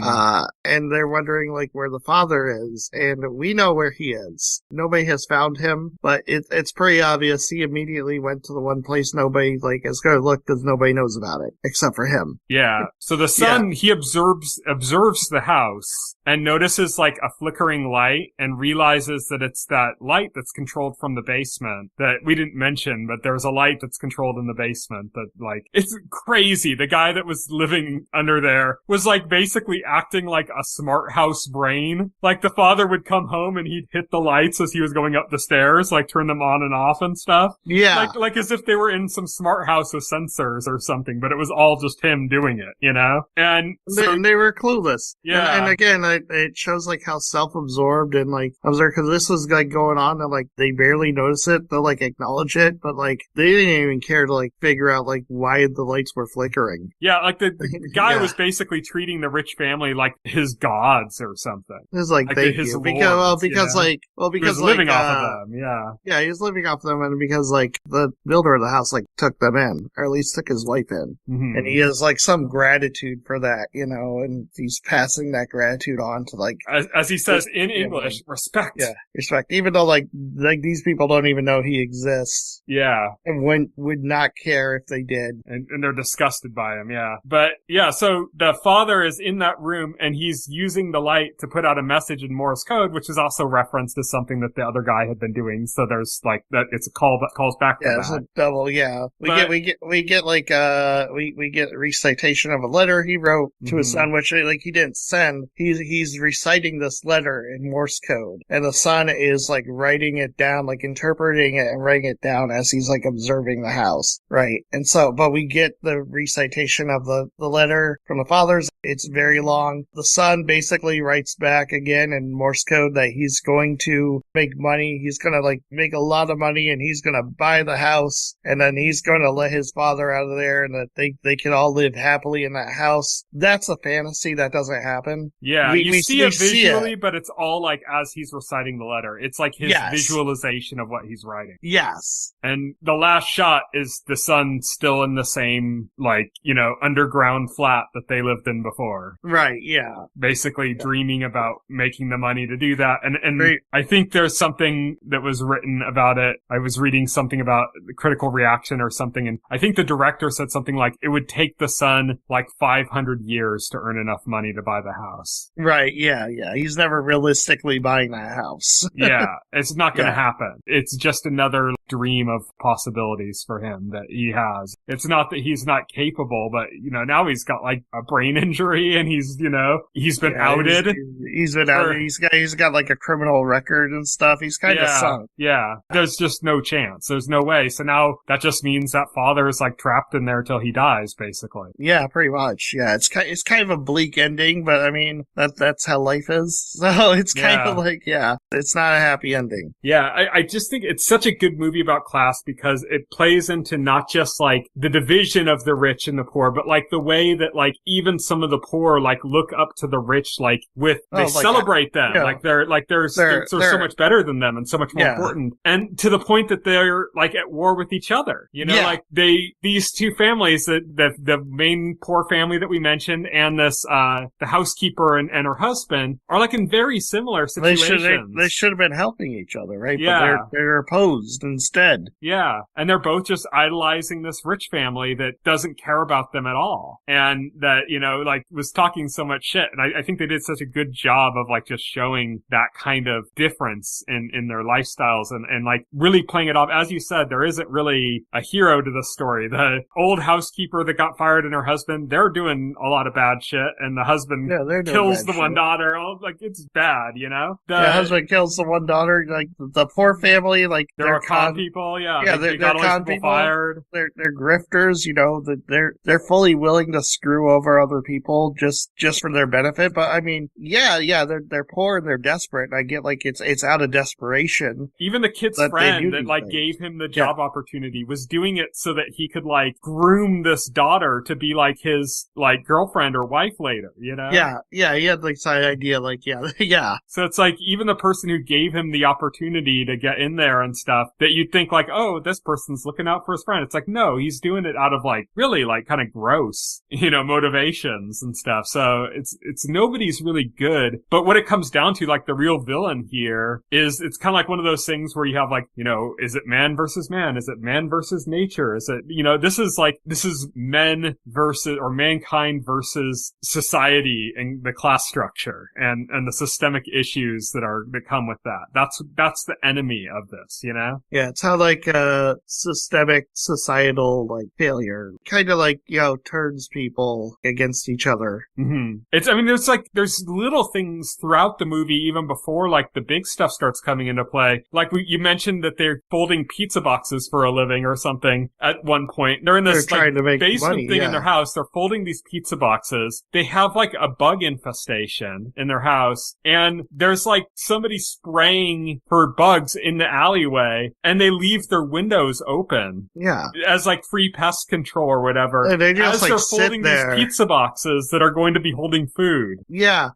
And they're wondering like where the father is, and we know where he is. Nobody has found him, but it's pretty obvious. He immediately went to the one place nobody like is going to look because nobody knows about it except for him. Yeah. So the son, he observes the house and notices like a flickering light and realizes that it's that light that's controlled from the basement that we didn't mention, but there's a light that's controlled in the basement that like, it's crazy. The guy that was living under there was like basically acting like a smart house brain. Like the father would come home and he'd hit the lights as he was going up the stairs, like turn them on and off and stuff. Yeah. Like as if they were in some smart house with sensors or something, but it was all just him doing it, And so, they were clueless. Yeah. And again, it shows like how self-absorbed and like observed, because this was like going on and like they barely notice it. They'll like acknowledge it, but like they didn't even care to like figure out like why the lights were flickering. Yeah, like the guy was basically treating the rich family like his gods or something. It was like thank his you. Lords, because he was living off of them, yeah. Yeah, he was living off them, and because like the builder of the house like took them in, or at least took his wife in. Mm-hmm. And he has like some gratitude for that, and he's passing that gratitude on to like as he says in English, respect. Yeah, respect. Even though like like these people don't even know he exists. Yeah. And would not care if they did. And they're disgusted by him, yeah. But yeah, so the father is in that room and he's using the light to put out a message in Morse code, which is also referenced to something that the other guy had been doing. So there's like that, it's a call that calls back to that. Yeah, it's a double, yeah. We get recitation of a letter he wrote to his son, which like he didn't send. He's reciting this letter in Morse code. And the son is like writing it down, like interpreting it and writing it down as he's like observing the house. Right. And so, but we get the recitation of the letter from the father's. It's very long. The son basically writes back again in Morse code that he's going to make money. He's going to like make a lot of money and he's going to buy the house and then he's going to let his father out of there and that they can all live happily in that house. That's a fantasy that doesn't happen. Yeah, we see it visually, but it's all like as he's reciting the letter. It's like his visualization of what he's writing. Yes. And the last shot is the son still in the same, like, you know, underground flat that they lived in before. Right, yeah. Basically dreaming about making the money to do that. And Right. I think there's something that was written about it. I was reading something about the critical reaction or something, and I think the director said something like it would take the son like 500 years to earn enough money to buy the house. Right, yeah. He's never realistically buying that house. Yeah, it's not going to happen. It's just another dream of possibilities for him that he has. It's not that he's not capable, but, you know, now he's got like a brain injury and he's, you know, he's been outed. He's been outed. He's got like a criminal record and stuff. He's kind of sunk. Yeah. There's just no chance. There's no way. So now that just means that father is like trapped in there till he dies, basically. Yeah, pretty much. Yeah, it's kind of a bleak ending, but I mean, that's how life is. So it's kind of like, it's not a happy ending. Yeah, I just think it's such a good movie about class because it plays into not just like the division of the rich and the poor, but like the way that like even some of the poor like look up to the rich, like they celebrate them. Yeah. Like they're so much better than them and so much more important. And to the point that they're like at war with each other. You know, like these two families, the main poor family that we mentioned and this, the housekeeper and her husband are like in very similar situations. They should have been helping each other, right? Yeah. But they're opposed instead. Yeah. And they're both just idolizing this rich family that doesn't care about them at all. And that, you know, like was talking so much shit. And I think they did such a good job of like just showing that kind of difference in their lifestyles and like really playing it off. As you said, there isn't really a hero to the story. The old housekeeper that got fired and her husband, they're doing a lot of bad shit. And the husband kills the one daughter. Oh, like it's bad, you know? The husband kills the one daughter. Like the poor family, like they're con people. Yeah. They're con people. Fired. They're grifters, you know, they're fully willing to screw over other people just for their benefit. But I mean, they're poor and they're desperate. And I get like it's out of desperation. Even the kid's friend that like gave him the job opportunity was doing it so that he could like groom this daughter to be like his like girlfriend or wife later, you know? Yeah, he had like side idea, like yeah. So it's like even the person who gave him the opportunity to get in there and stuff that you'd think like, oh, this person's looking out for his friend. It's like, no, he's doing it out of like really like kind of gross, you know, motivations and stuff. So it's nobody's really good. But what it comes down to, like the real villain here is it's kind of like one of those things where you have like, you know, is it man versus man? Is it man versus nature? Is it, you know, this is men versus or mankind versus society and the class structure and the systemic issues that come with that. That's the enemy of this, you know? Yeah, it's how like systemic societal like failure kind of like, you know, turns people against each other. Mm-hmm. There's little things throughout the movie even before like the big stuff starts coming into play. Like you mentioned that they're folding pizza boxes for a living or something at one point. They're in this like basement thing in their house. They're folding these pizza boxes. They have like a bug infestation in their house and there's like somebody spraying for bugs in the alleyway and they leave their windows open. Yeah. As like free pest control or whatever. And they just as like they're folding these pizza boxes that are going to be holding food. Yeah.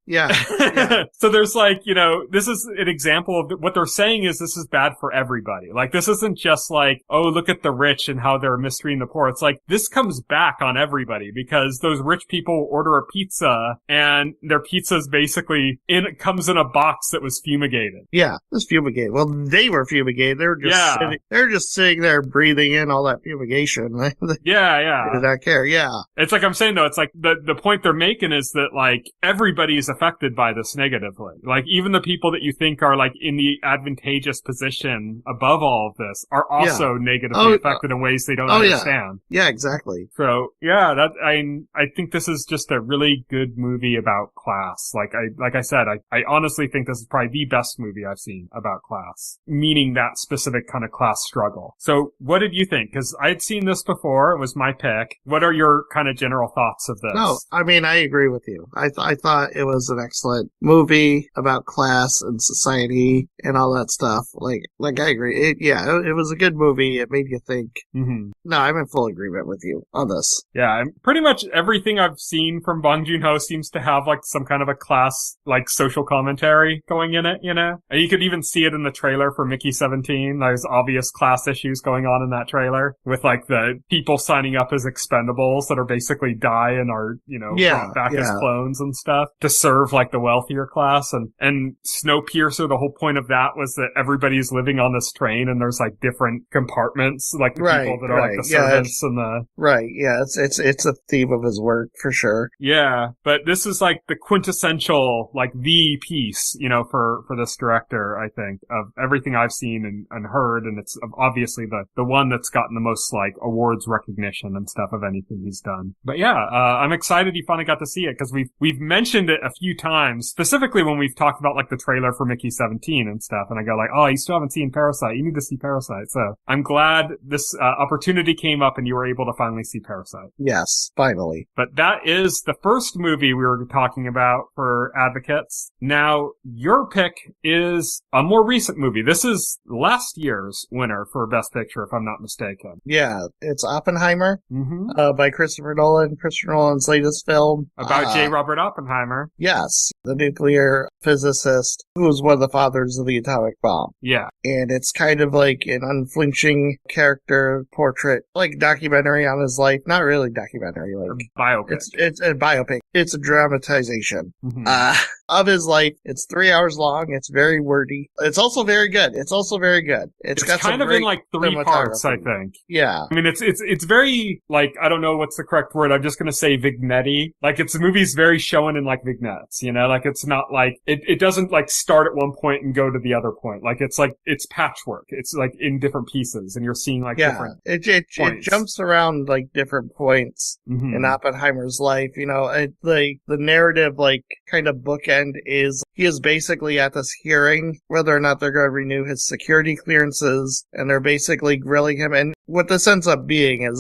So there's like, you know, this is an example of what they're saying is this is bad for everybody. Like this isn't just like, oh, look at the rich and how they're mistreating the poor. It's like this comes back on everybody because those rich people order a pizza and their pizza's basically comes in a box that was fumigated. Yeah, it's fumigated. Well, they were fumigated. They were just sitting there breathing in all that fumigation. Yeah. They did not care. Yeah. It's like I'm saying though, it's like the point they're making is that like everybody's affected by this negatively. Like even the people that you think are like in the advantageous position above all of this are also negatively affected in ways they don't understand. Yeah, exactly. So yeah, I think this is just a really good movie about class. Like I said, I honestly think this is probably the best movie I've seen about class, meaning that specific kind of class struggle. So what did you think? Because I'd seen this before. It was my pick. What are your kind of general thoughts of this? No, I mean, I agree with you. I thought it was an excellent movie about class and society and all that stuff. Like I agree. It was a good movie. It made you think. Mm-hmm. No, I'm in full agreement with you on this. Yeah, and pretty much everything I've seen from Bong Joon-ho seems to have like some kind of a class, like social commentary going in it, you know? And you could even see it in the trailer for Mickey 17. There's obvious class issues going on in that trailer with like the people signing up as expendables that are basically die and are, you know, brought back as clones and stuff to serve like the wealthier class. And Snowpiercer, the whole point of that was that everybody's living on this train and there's like different compartments, like the people that are like the servants and the... Right, yeah, it's a theme of his work for sure. Yeah, but this is like the quintessential, like the piece, you know, for this director, I think, of everything I've seen and heard, and it's obviously the one that's gotten the most like awards recognition and stuff of anything he's done. But yeah, I'm excited you finally got to see it because we've mentioned it a few times, specifically when we've talked about like the trailer for Mickey 17 and stuff, and I go like, oh, you still haven't seen Parasite. You need to see Parasite. So I'm glad this opportunity came up and you were able to finally see Parasite. Yes, finally. But that is the first movie we were talking about for Advocates. Now, your pick is a more recent movie. This is last year's winner for Best Picture, if I'm not mistaken. Yeah, it's Oppenheimer by Christopher Nolan. Christopher Nolan's latest film. About J. Robert Oppenheimer. Yes, the nuclear physicist who was one of the fathers of the atomic bomb. Yeah. And it's kind of like an unflinching character portrait, like documentary on his life. Not really documentary, like biopic. It's a biopic. It's a dramatization of his life. It's 3 hours long. It's very wordy. It's also very good. It's got kind of in like 3 parts, I think. Yeah. I mean, it's very like, I don't know what's the correct word. I'm just going to say vignette-y. Like the movie's very shown in like vignettes, you know, like it's not like, it doesn't like start at one point and go to the other point. Like it's patchwork. It's like in different pieces and you're seeing like different it jumps around like different points in Oppenheimer's life, you know. The narrative like kind of bookend is he is basically at this hearing whether or not they're going to renew his security clearances, and they're basically grilling him. And what this ends up being is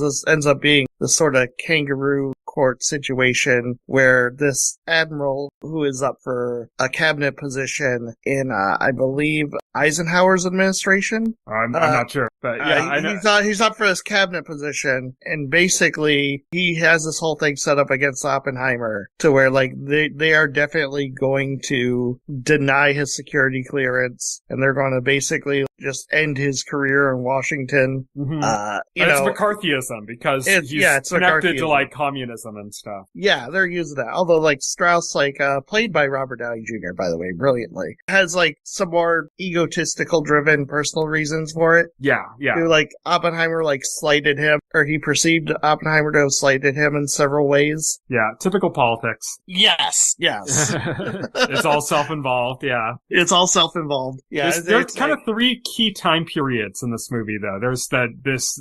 the sort of kangaroo court situation where this admiral who is up for a cabinet position in, I believe, Eisenhower's administration. I'm not sure, but yeah, I know. He's up for this cabinet position, and basically he has this whole thing set up against Oppenheimer to where like they are definitely going to deny his security clearance, and they're going to basically just end his career in Washington. It's McCarthyism because it's connected to like communism and stuff. Yeah, they're using that. Although like Strauss, like played by Robert Downey Jr., by the way, brilliantly, has like some more egotistical driven personal reasons for it. Yeah. Who, like Oppenheimer like slighted him, or he perceived Oppenheimer to have slighted him in several ways. Yeah, typical politics. Yes. It's all self-involved, yeah. It's all self-involed. Yeah. There's kind of 3 key time periods in this movie, though. There's this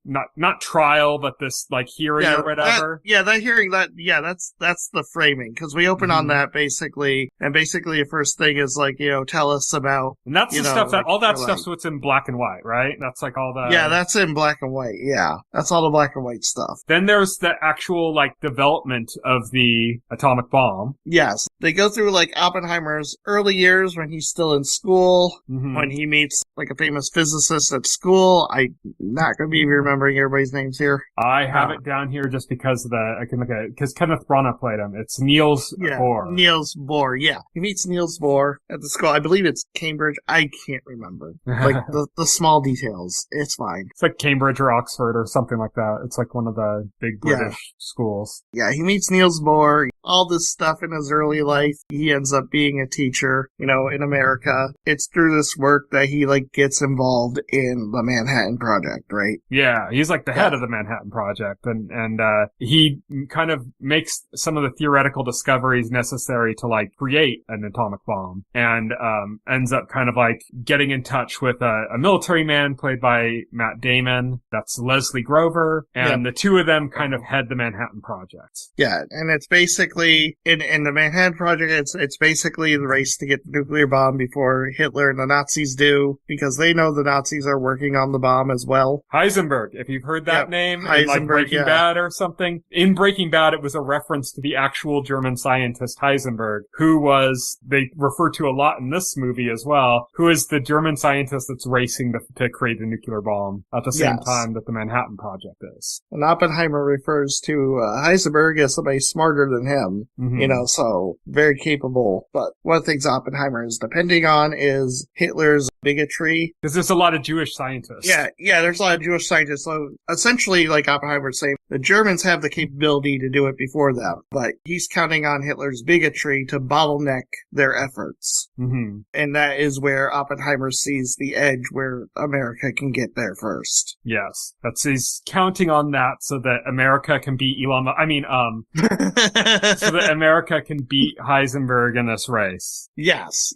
not trial, but this like hearing or whatever. That hearing, that's the framing, because we open on that basically, and basically the first thing is like, you know, tell us about. And that's the stuff that all that stuff's what's in black and white, right? That's like all the. Yeah, that's in black and white. Yeah, that's all the black and white stuff. Then there's the actual like development of the atomic bomb. Yes, they go through like Oppenheimer's early years when he's still in school, when he meets like a famous physicist at school. I'm not going to be remembering everybody's names here. I have it down here just because I can look at it, because Kenneth Branagh played him. It's Niels Bohr. Niels Bohr, yeah. He meets Niels Bohr at the school. I believe it's Cambridge. I can't remember. Like the small details. It's fine. It's like Cambridge or Oxford or something like that. It's like one of the big British schools. Yeah, he meets Niels Bohr. all this stuff in his early life. He ends up being a teacher, in America. It's through this work that he, gets involved in the Manhattan Project, right? Yeah, he's like the head of the Manhattan Project, and he kind of makes some of the theoretical discoveries necessary to, create an atomic bomb, and ends up kind of, getting in touch with a military man played by Matt Damon. That's Leslie Grover, and the two of them kind of head the Manhattan Project. Yeah, and it's basically, in the Manhattan Project, it's basically the race to get the nuclear bomb before Hitler and the Nazis do, because they know the Nazis are working on the bomb as well. Heisenberg, if you've heard that name in Breaking Bad or something. In Breaking Bad, it was a reference to the actual German scientist Heisenberg, who was, they refer to a lot in this movie as well, who is the German scientist that's racing to create the nuclear bomb at the same time that the Manhattan Project is. And Oppenheimer refers to Heisenberg as somebody smarter than him, so very capable. But one of the things Oppenheimer is depending on is Hitler's bigotry. Because there's a lot of Jewish scientists. Yeah, there's a lot of Jewish scientists. So essentially, like Oppenheimer's saying, the Germans have the capability to do it before them, but he's counting on Hitler's bigotry to bottleneck their efforts. Mm-hmm. And that is where Oppenheimer sees the edge where America can get there first. Yes. He's counting on that so that America can beat so that America can beat Heisenberg in this race. Yes.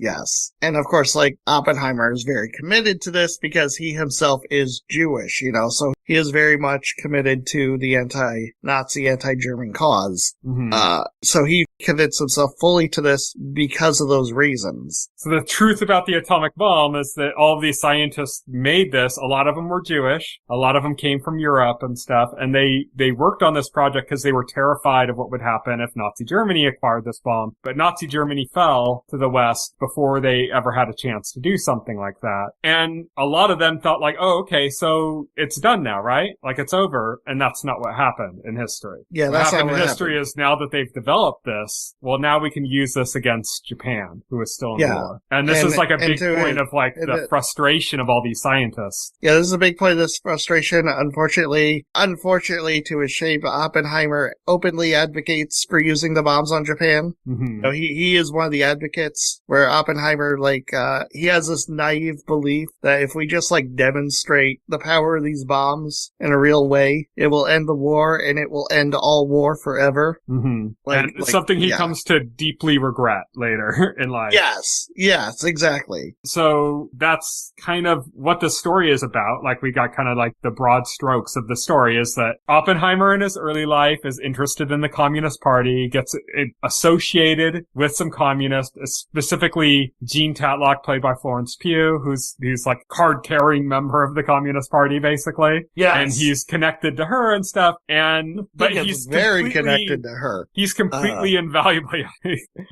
And of course, Oppenheimer is very committed to this because he himself is Jewish, so he is very much committed to the anti-Nazi, anti-German cause. Mm-hmm. So he commits himself fully to this because of those reasons. So the truth about the atomic bomb is that all of these scientists made this. A lot of them were Jewish. A lot of them came from Europe and stuff. And they worked on this project because they were terrified of what would happen if Nazi Germany acquired this bomb. But Nazi Germany fell to the West before they ever had a chance to do something like that. And a lot of them thought oh, okay, so it's done now, right? It's over. And that's not what happened in history. Yeah, that's not what happened in history. Is now that they've developed this, well, now we can use this against Japan, who is still in war. And this is a big point of the frustration of all these scientists. Yeah, this is a big point of this frustration. Unfortunately, to his shame, Oppenheimer openly advocates for using the bombs on Japan. Mm-hmm. He is one of the advocates where Oppenheimer, he has this naive belief that if we just demonstrate the power of these bombs in a real way, it will end the war and it will end all war forever. Mm-hmm. And something he comes to deeply regret later in life. Yes, exactly. So that's kind of what the story is about. We got kind of the broad strokes of the story is that Oppenheimer in his early life is interested in the Communist Party, gets associated with some communists, specifically Jean Tatlock, played by Florence Pugh, who's card-carrying member of the Communist Party, basically. Yes. And he's connected to her and stuff. But he's very connected to her. He's completely invaluably.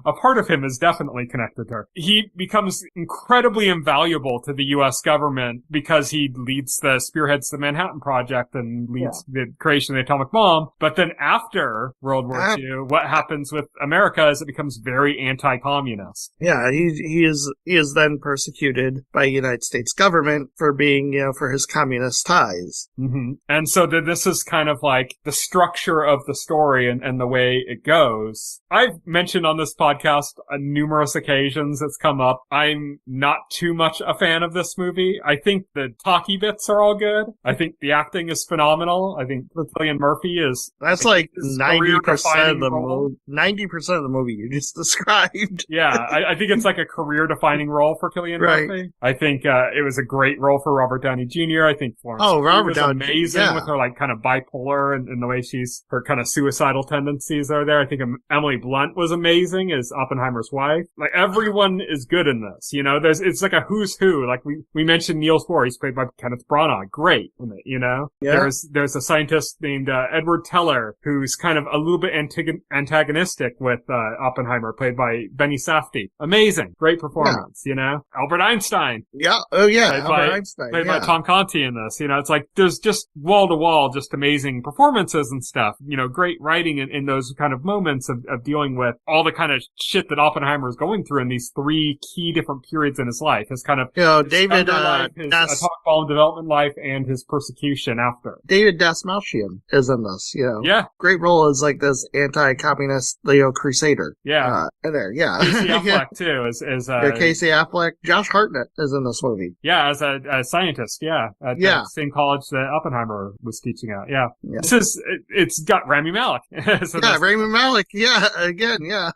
A part of him is definitely connected to her. He becomes incredibly invaluable to the U.S. government because he spearheads the Manhattan Project and leads the creation of the atomic bomb. But then after World War II, what happens with America is it becomes very anti-communist. Yeah, he is then persecuted by the United States government for being, for his communist ties. Mm-hmm. And so this is kind of the structure of the story and the way it goes. I've mentioned on this podcast on numerous occasions it's come up. I'm not too much a fan of this movie. I think the talky bits are all good. I think the acting is phenomenal. I think Cillian Murphy is... That's 90% of the movie. 90% of the movie you just described. Yeah, I think it's a career-defining role for Cillian Murphy. I think it was a great role for Robert Downey Jr. I think Florence Pugh was amazing with her kind of bipolar and the way her kind of suicidal tendencies are there. I think Emily Blunt was amazing as Oppenheimer's wife. Everyone is good in this, it's a who's who. We mentioned Niels Bohr, he's played by Kenneth Branagh. Great in it, Yeah. There's a scientist named Edward Teller who's kind of a little bit antagonistic with Oppenheimer, played by Benny Safdie. Amazing. Great performance, Albert Einstein. Yeah. Oh, yeah. Played by Tom Conti in this. It's was just wall to wall, just amazing performances and stuff. Great writing in those kind of moments of dealing with all the kind of shit that Oppenheimer is going through in these three key different periods in his life. His kind of David life, his atomic bomb development life, and his persecution after. David Dasmalchian is in this. Yeah, great role as like this anti-communist crusader. Yeah, in there. Yeah, Casey Affleck too is Casey Affleck. Josh Hartnett is in this movie. Yeah, as a scientist. Yeah, at the same college that Oppenheimer was teaching at. Yeah. It's got Rami Malek. Rami Malek. Yeah, again. Yeah,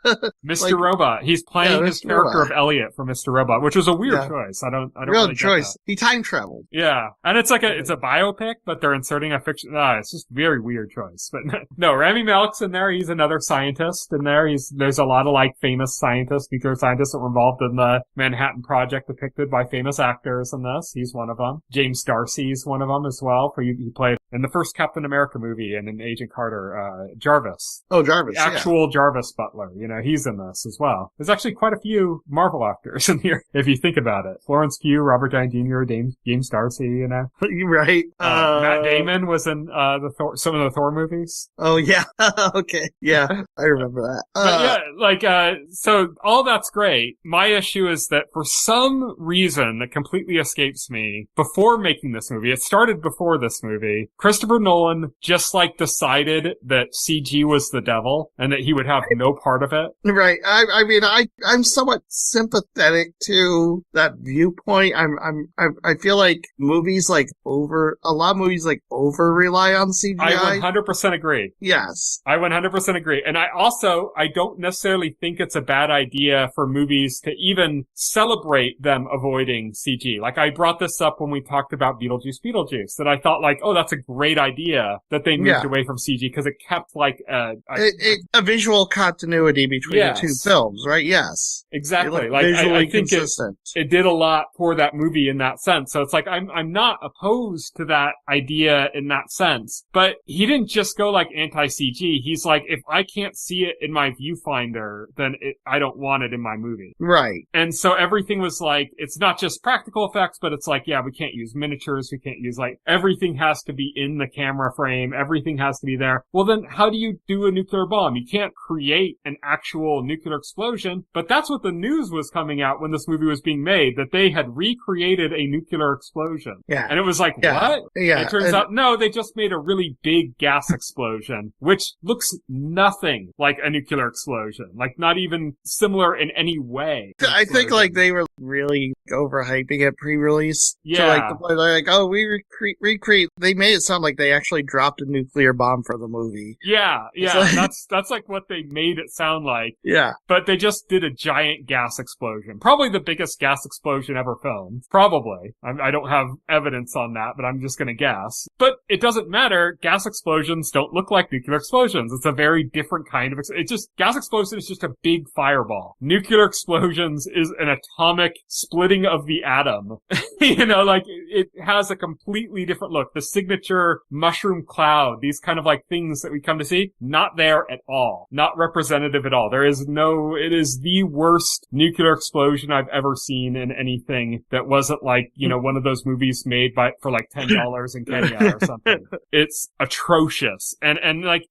Mr. Robot. He's playing his character of Elliot from Mr. Robot, which was a weird choice. I don't real really choice. Get that. He time traveled. Yeah, and it's like it's a biopic, but they're inserting a fiction. It's just a very weird choice. But no, Rami Malek's in there. He's another scientist in there. There's a lot of like famous scientists, nuclear scientists that were involved in the Manhattan Project, depicted by famous actors in this. He's one of them. James Darcy's one of them as well. He played in the first Captain America movie and in Agent Carter, Jarvis. Oh, Jarvis. The actual Jarvis Butler. He's in this as well. There's actually quite a few Marvel actors in here, if you think about it. Florence Pugh, Robert Downey Jr., James Darcy, You're right. Matt Damon was in some of the Thor movies. Oh, yeah. Okay. Yeah, I remember that. So all that's great. My issue is that for some reason that completely escapes me, before making this movie, it started before this movie, Christopher Nolan just decided that CG was the devil and that he would have no part of it. Right. I mean, I'm somewhat sympathetic to that viewpoint. I feel like movies a lot of movies over rely on CGI. I 100% agree. Yes. I 100% agree. And I don't necessarily think it's a bad idea for movies to even celebrate them avoiding CG. Like, I brought this up when we talked about Beetlejuice, that I thought that's a great idea that they moved away from CG because it kept a visual continuity between the two films, right? Yes. Exactly. Visually I think consistent. It did a lot for that movie in that sense. So it's I'm not opposed to that idea in that sense, but he didn't just go anti-CG. He's if I can't see it in my viewfinder, then I don't want it in my movie. Right. And so everything was it's not just practical effects, but it's we can't use miniatures. We can't use everything has to be in the camera frame. Everything has to be there. Well, then how do you do a nuclear bomb? You can't create an actual nuclear explosion, but that's what the news was coming out when this movie was being made, that they had recreated a nuclear explosion. Yeah. And it was what? Yeah. It turns out, no, they just made a really big gas explosion, which looks nothing like a nuclear explosion. Not even similar in any way. I think they were really overhyping it pre-release. Yeah. To the point we recreate. They made it sound like they actually dropped a nuclear bomb for the movie. Yeah. That's what they made it sound like. Yeah. But they just did a giant gas explosion. Probably the biggest gas explosion ever filmed. Probably. I don't have evidence on that, but I'm just gonna guess. But it doesn't matter. Gas explosions don't look like nuclear explosions. It's a very different kind of gas explosion is just a big fireball. Nuclear explosions is an atomic splitting of the atom. It has a completely different look. The signature mushroom cloud, these kind of things that we come to see, not there at all. Not representative at all. It is the worst nuclear explosion I've ever seen in anything that wasn't one of those movies made for $10 in Kenya or something. It's atrocious. And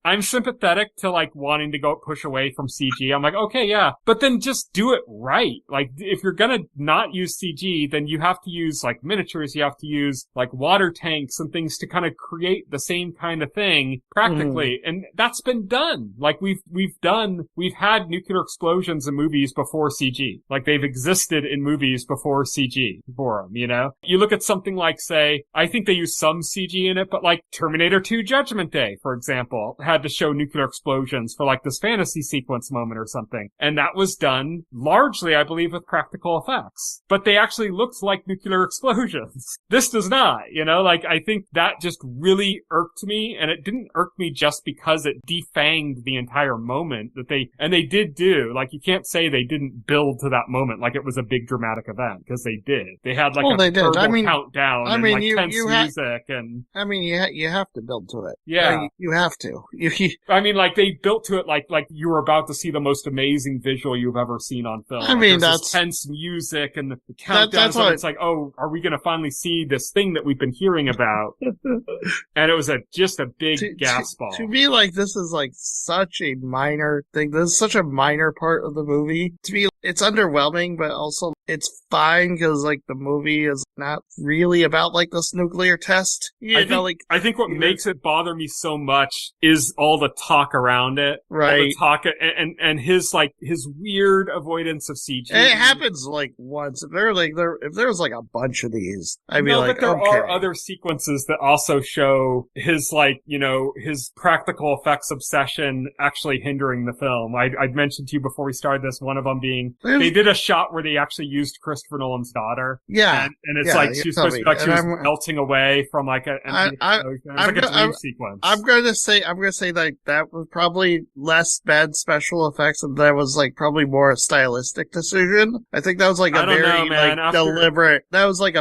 I'm sympathetic to wanting to go push away from CG. I'm okay, yeah. But then just do it right. If you're gonna not use CG, then you have to use miniatures, you have to use water tanks and things to kind of create the same kind of thing practically. And that's been done. We've had nuclear explosions in movies before CG. They've existed in movies before CG for them, You look at something say, I think they use some CG in it, but Terminator 2 Judgment Day, for example, had to show nuclear explosions for this fantasy sequence moment or something. And that was done largely, I believe, with practical effects. But they actually looked like nuclear explosions. This does not, I think that just really irked me, and it didn't irk me just because it defanged the entire moment that they did do. You can't say they didn't build to that moment it was a big dramatic event, because they did. They had a turbo countdown and tense music and... mean, you have to build to it. Yeah. Like, you have to. I mean, like, they built to it like you were about to see the most amazing visual you've ever seen on film. I mean, there's that's this tense music and the countdowns, that's and what it's like, oh, are we going to finally see this thing that we've been hearing about? And it was just a big gas ball. To me, like, this is like such a minor thing. This is such a minor part of the movie. To me, it's underwhelming, but also it's fine because, like, the movie is not really about, like, this nuclear test. I think what makes it bother me so much is all the talk around it. Right. All the talk and his weird avoidance of CG. And it happens, like, once. If there was, like, a bunch of these, I'd be like, but there okay. are other sequences that also show his, like, you know, his practical effects obsession actually hindering the film. I'd mentioned to you before we started this, one of them being, they did a shot where they actually used Christopher Nolan's daughter. Yeah. And it's like, she was supposed to be like, she was melting away from, like, a dream sequence. I'm gonna say that was probably less bad special effects, and that was, like, probably more a stylistic decision. I think that was, like, a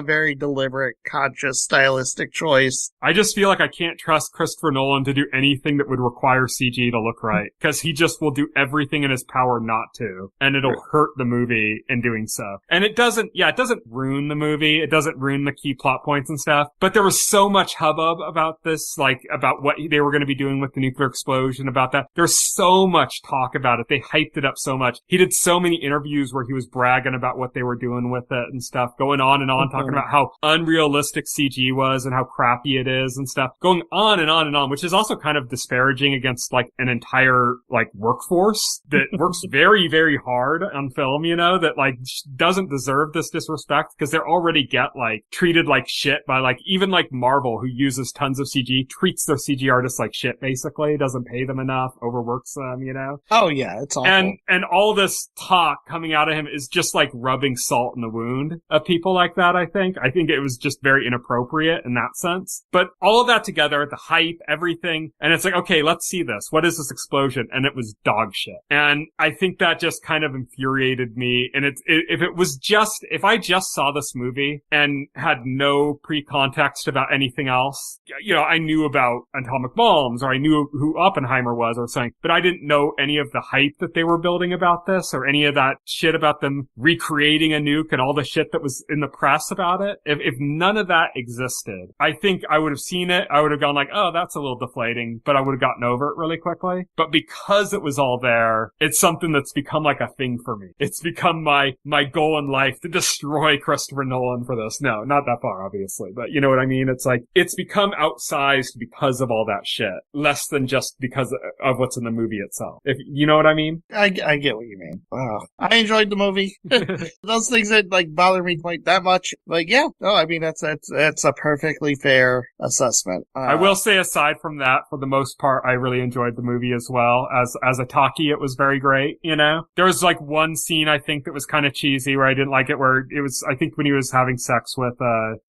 very deliberate, conscious, stylistic choice. I just feel like I can't trust Christopher Nolan to do anything that would require CG to look right, because he just will do everything in his power not to, and it'll hurt the movie in doing so. And it doesn't ruin the movie, it doesn't ruin the key plot points and stuff, but there was so much hubbub about this, like, about what they were going to be doing with the nuclear explosion, about that. There's so much talk about it. They hyped it up so much. He did so many interviews where he was bragging about what they were doing with it and stuff, going on and on, talking about how unrealistic CG was and how crappy it is and stuff, going on and on and on, which is also kind of disparaging against, like, an entire, like, workforce that works very, very hard on film, you know, that, like, doesn't deserve this disrespect, because they're already get, like, treated like shit by, like, even, like, Marvel, who uses tons of CG, treats their CG artists like shit, basically, doesn't pay them enough, overworks them, you know? Oh, yeah, it's awful. And all this talk coming out of him is just, like, rubbing salt in the wound of people like that, I think. I think it was just very inappropriate in that sense. But all of that together, the hype, everything, and it's like, okay, let's see this. What is this explosion? And it was dog shit. And I think that just kind of infuriated me. And if I just saw this movie and had no pre-context about anything else, you know, I knew about atomic bombs, or I knew who Oppenheimer was or something, but I didn't know any of the hype that they were building about this, or any of that shit about them recreating a nuke and all the shit that was in the press about it. If none of that existed, I think I would have seen it. I would have gone like, oh, that's a little deflating, but I would have gotten over it really quickly. But because it was all there, it's something that's become like a thing for me. It's become my goal in life to destroy Christopher Nolan for this. No, not that far, obviously, but you know what I mean? It's like, it's become outsized because of all that shit, less than just because of what's in the movie itself. If you know what I mean? I get what you mean. I enjoyed the movie. Those things that, like, bother me quite that much. Like, yeah, no, I mean, that's a perfectly fair assessment. I will say, aside from that, for the most part, I really enjoyed the movie as well. As a talkie, it was very great, you know? There was, like, one scene, I think, that was kind of cheesy, where I didn't like it, where it was, I think, when he was having sex with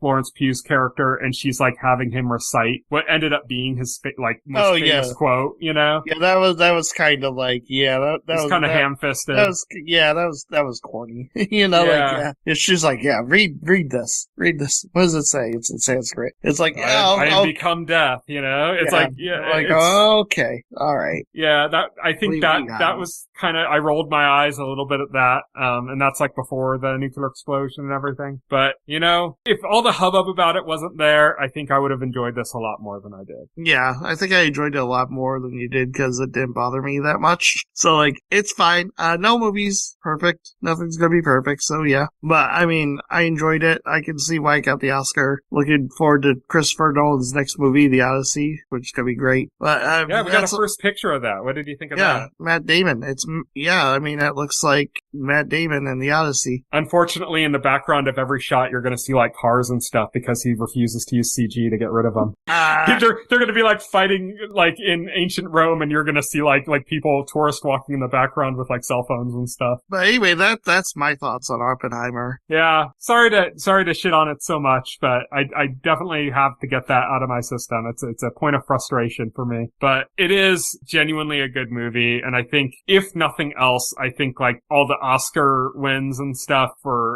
Florence Pugh's character, and she's, like, having him recite what ended up being his, most famous quote, you know? Yeah, that was kind of like, that was kind of ham-fisted. That was corny. You know, yeah. She's like, yeah, read this. What does it say? It's in Sanskrit. It's like, I have become death, you know? It's like, okay, alright. Yeah, I think that was kind of, I rolled my eyes a little bit at that, and that's like before the nuclear explosion and everything. But, you know, if all the hubbub about it wasn't there, I think I would have enjoyed this a lot more than I did. Yeah, I think I enjoyed it a lot more than you did, because it didn't bother me that much. So, like, it's fine. No movie's perfect. Nothing's gonna be perfect, so yeah. But, I mean, I enjoyed it. I can see why it got the Oscar. Looking forward to Christopher Nolan's next movie, The Odyssey, which is gonna be great. But, yeah, we got a first picture of that. What did you think of that? Yeah, Matt Damon. I mean, it looks like Matt Damon in The Odyssey. Unfortunately, in the background of every shot, you're gonna see, like, cars and stuff, because he refuses to use CG to get rid of them. They're gonna be, like, fighting, like, in ancient Rome, and you're gonna see, like people, tourists walking in the background with, like, cell phones and stuff. But anyway, that's my thoughts on Oppenheimer. Yeah. Sorry to shit on it so much, but I definitely have to get that out of my system. It's a point of frustration for me. But it is genuinely a good movie, and I think, if nothing else, I think, like, all the Oscar wins and stuff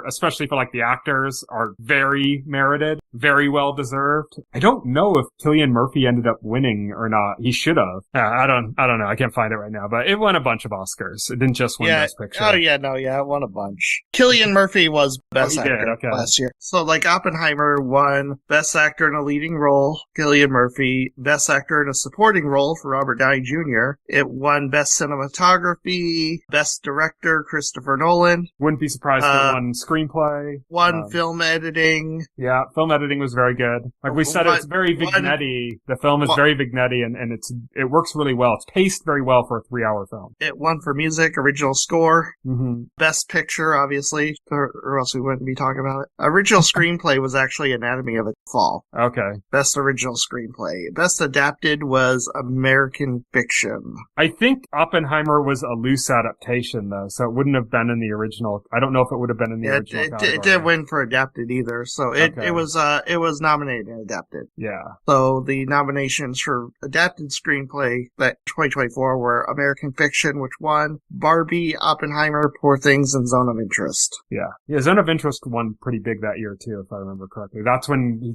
especially for like the actors, are very merited, very well deserved. I don't know if Cillian Murphy ended up winning or not. He should have. I don't know. I can't find it right now, but it won a bunch of Oscars. It didn't just win Best Picture. It won a bunch. Cillian Murphy was Best Actor last year. So like Oppenheimer won Best Actor in a Leading Role, Cillian Murphy, Best Actor in a Supporting Role for Robert Downey Jr. It won Best Cinematography, Best Director, Christopher Nolan. Wouldn't be surprised if it won Screenplay. Won Film Editing. Yeah, film editing was very good. Like we said, it's very vignette-y. The film is very vignette-y and it works really well. It's paced very well for a 3-hour film. It won for Music, Original Score, mm-hmm. Best Picture, obviously, or else we wouldn't be talking about it. Original Screenplay was actually Anatomy of a Fall. Okay. Best Original Screenplay. Best Adapted was American Fiction. I think Oppenheimer was a loose adaptation, though, so it wouldn't have been in the original. I don't know if it would have been in the original category. It didn't win for Adapted either, so it was nominated and Adapted. Yeah. So the nominations for Adapted Screenplay that 2024 were American Fiction, which won, Barbie, Oppenheimer, Poor Things, and Zone of Interest. Yeah, Zone of Interest won pretty big that year, too, if I remember correctly. That's when the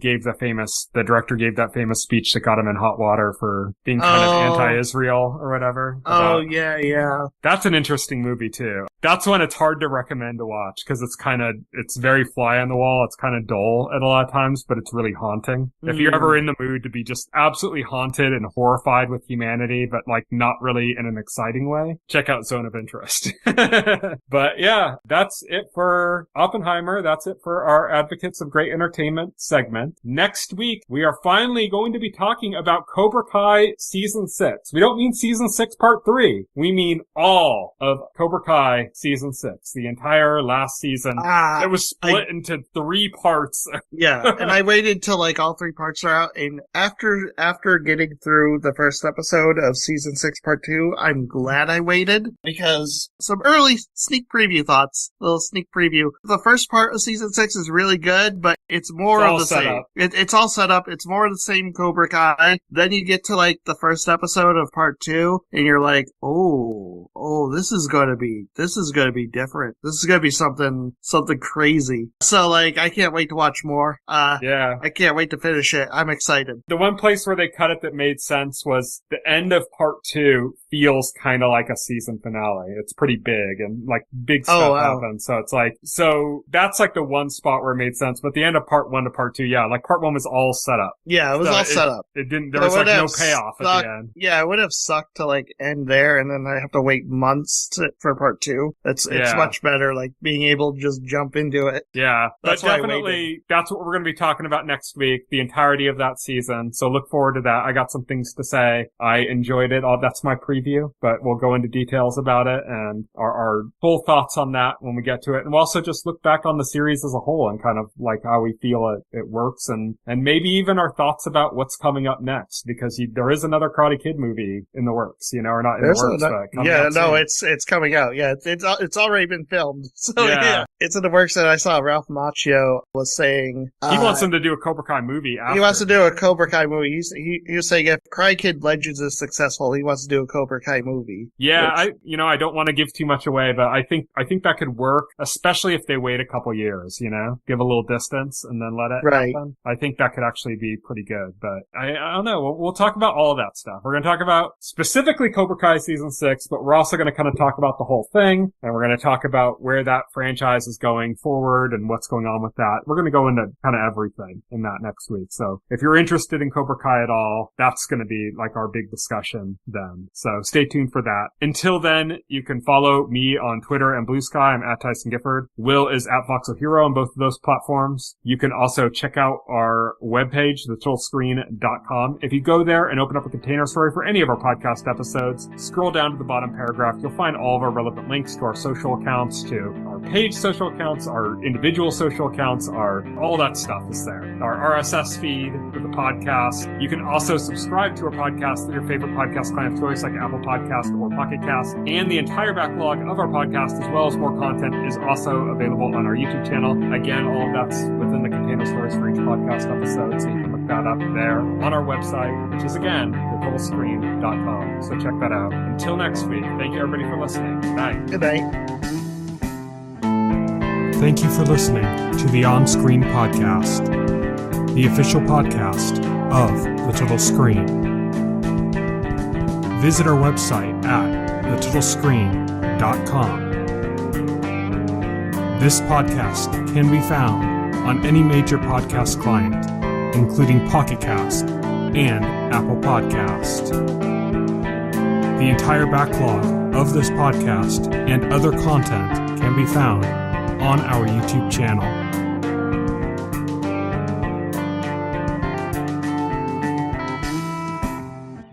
director gave that famous speech that got him in hot water for being kind of anti-Israel or whatever. Yeah. That's an interesting movie, too. That's one it's hard to recommend to watch, because it's very fly on the wall. It's kind of dull at a lot of times, but it's really haunting. If you're ever in the mood to be just absolutely haunted and horrified with humanity, but like not really in an exciting way, check out Zone of Interest. But yeah, that's it for Oppenheimer. That's it for our Advocates of Great Entertainment segment. Next week, we are finally going to be talking about Cobra Kai Season 6. We don't mean Season 6 Part 3. We mean all of Cobra Kai Season 6. The entire last season. It was split into 3 parts. Yeah, and I waited till like all 3 parts are out, and after getting through the first episode of Season 6 Part 2, I'm glad I waited, because some early sneak preview thoughts, little sneak preview. The first part of Season 6 is really good, but it's more of the same. It's all set up. It's more of the same Cobra Kai. Then you get to like the first episode of Part 2, and you're like, oh, this is gonna be different. This is gonna be something crazy. So like, I can't wait to watch more. Yeah. I can't wait to finish it. I'm excited. The one place where they cut it that made sense was the end of Part 2 feels kind of like a season finale. It's pretty big and like big stuff happens. So it's like, that's like the one spot where it made sense. But the end of Part 1 to Part 2, yeah, like Part 1 was all set up. Yeah, it was all set up. There was like no payoff at the end. Yeah, it would have sucked to like end there and then I have to wait months for Part 2. It's much better, like being able to just jump into it. Yeah, but definitely that's what we're going to be talking about next week, the entirety of that season. So look forward to that. I got some things to say. I enjoyed it. That's my preview, but we'll go into details about it and our full thoughts on that when we get to it. And we'll also just look back on the series as a whole and kind of like how we feel it works and maybe even our thoughts about what's coming up next, because there is another Karate Kid movie in the works, or not in the works, but coming out soon. It's coming out. Yeah, it's already been filmed. So yeah, it's in the works. And I saw Ralph Macchio was saying he wants them to do a Cobra Kai movie after. He wants to do a Cobra Kai movie. He was saying if Karate Kid Legends is successful, he wants to do a Cobra Kai movie. Yeah, I don't want to give too much away, but I think that could work, especially if they wait a couple years, give a little distance and then let it happen. I think that could actually be pretty good, but I don't know. We'll talk about all of that stuff. We're going to talk about specifically Cobra Kai Season 6, but we're also going to kind of talk about the whole thing, and we're going to talk about where that franchise is going forward and what's going on with that. We're going to go into kind of everything in that next week. So if you're interested in Cobra Kai at all, that's going to be like our big discussion then. So stay tuned for that. Until then, you can follow me on Twitter and Blue Sky. I'm at Tyson Gifford. Will is at Voxel Hero on both of those platforms. You can also check out our webpage, thetotалscreen.com. If you go there and open up a container story for any of our podcast episodes, scroll down to the bottom paragraph. You'll find all of our relevant links to our social accounts, to our page social accounts, our individual social accounts, all that stuff is there. Our RSS feed for the podcast. You can also subscribe to our podcast through your favorite podcast client of choice, like Apple Podcast or Pocket Cast. And the entire backlog of our podcast, as well as more content, is also available on our YouTube channel. Again, all of that's within the container stories for each podcast episode, so you can look that up there on our website, which is, again, thetotалscreen.com. So check that out. Until next week, thank you everybody for listening. Good night. Good night. Thank you for listening to the OnScreen podcast, the official podcast of The Little Screen. Visit our website at littlescreen.com. This podcast can be found on any major podcast client, including Pocket Cast and Apple Podcast. The entire backlog of this podcast and other content can be found on our YouTube channel.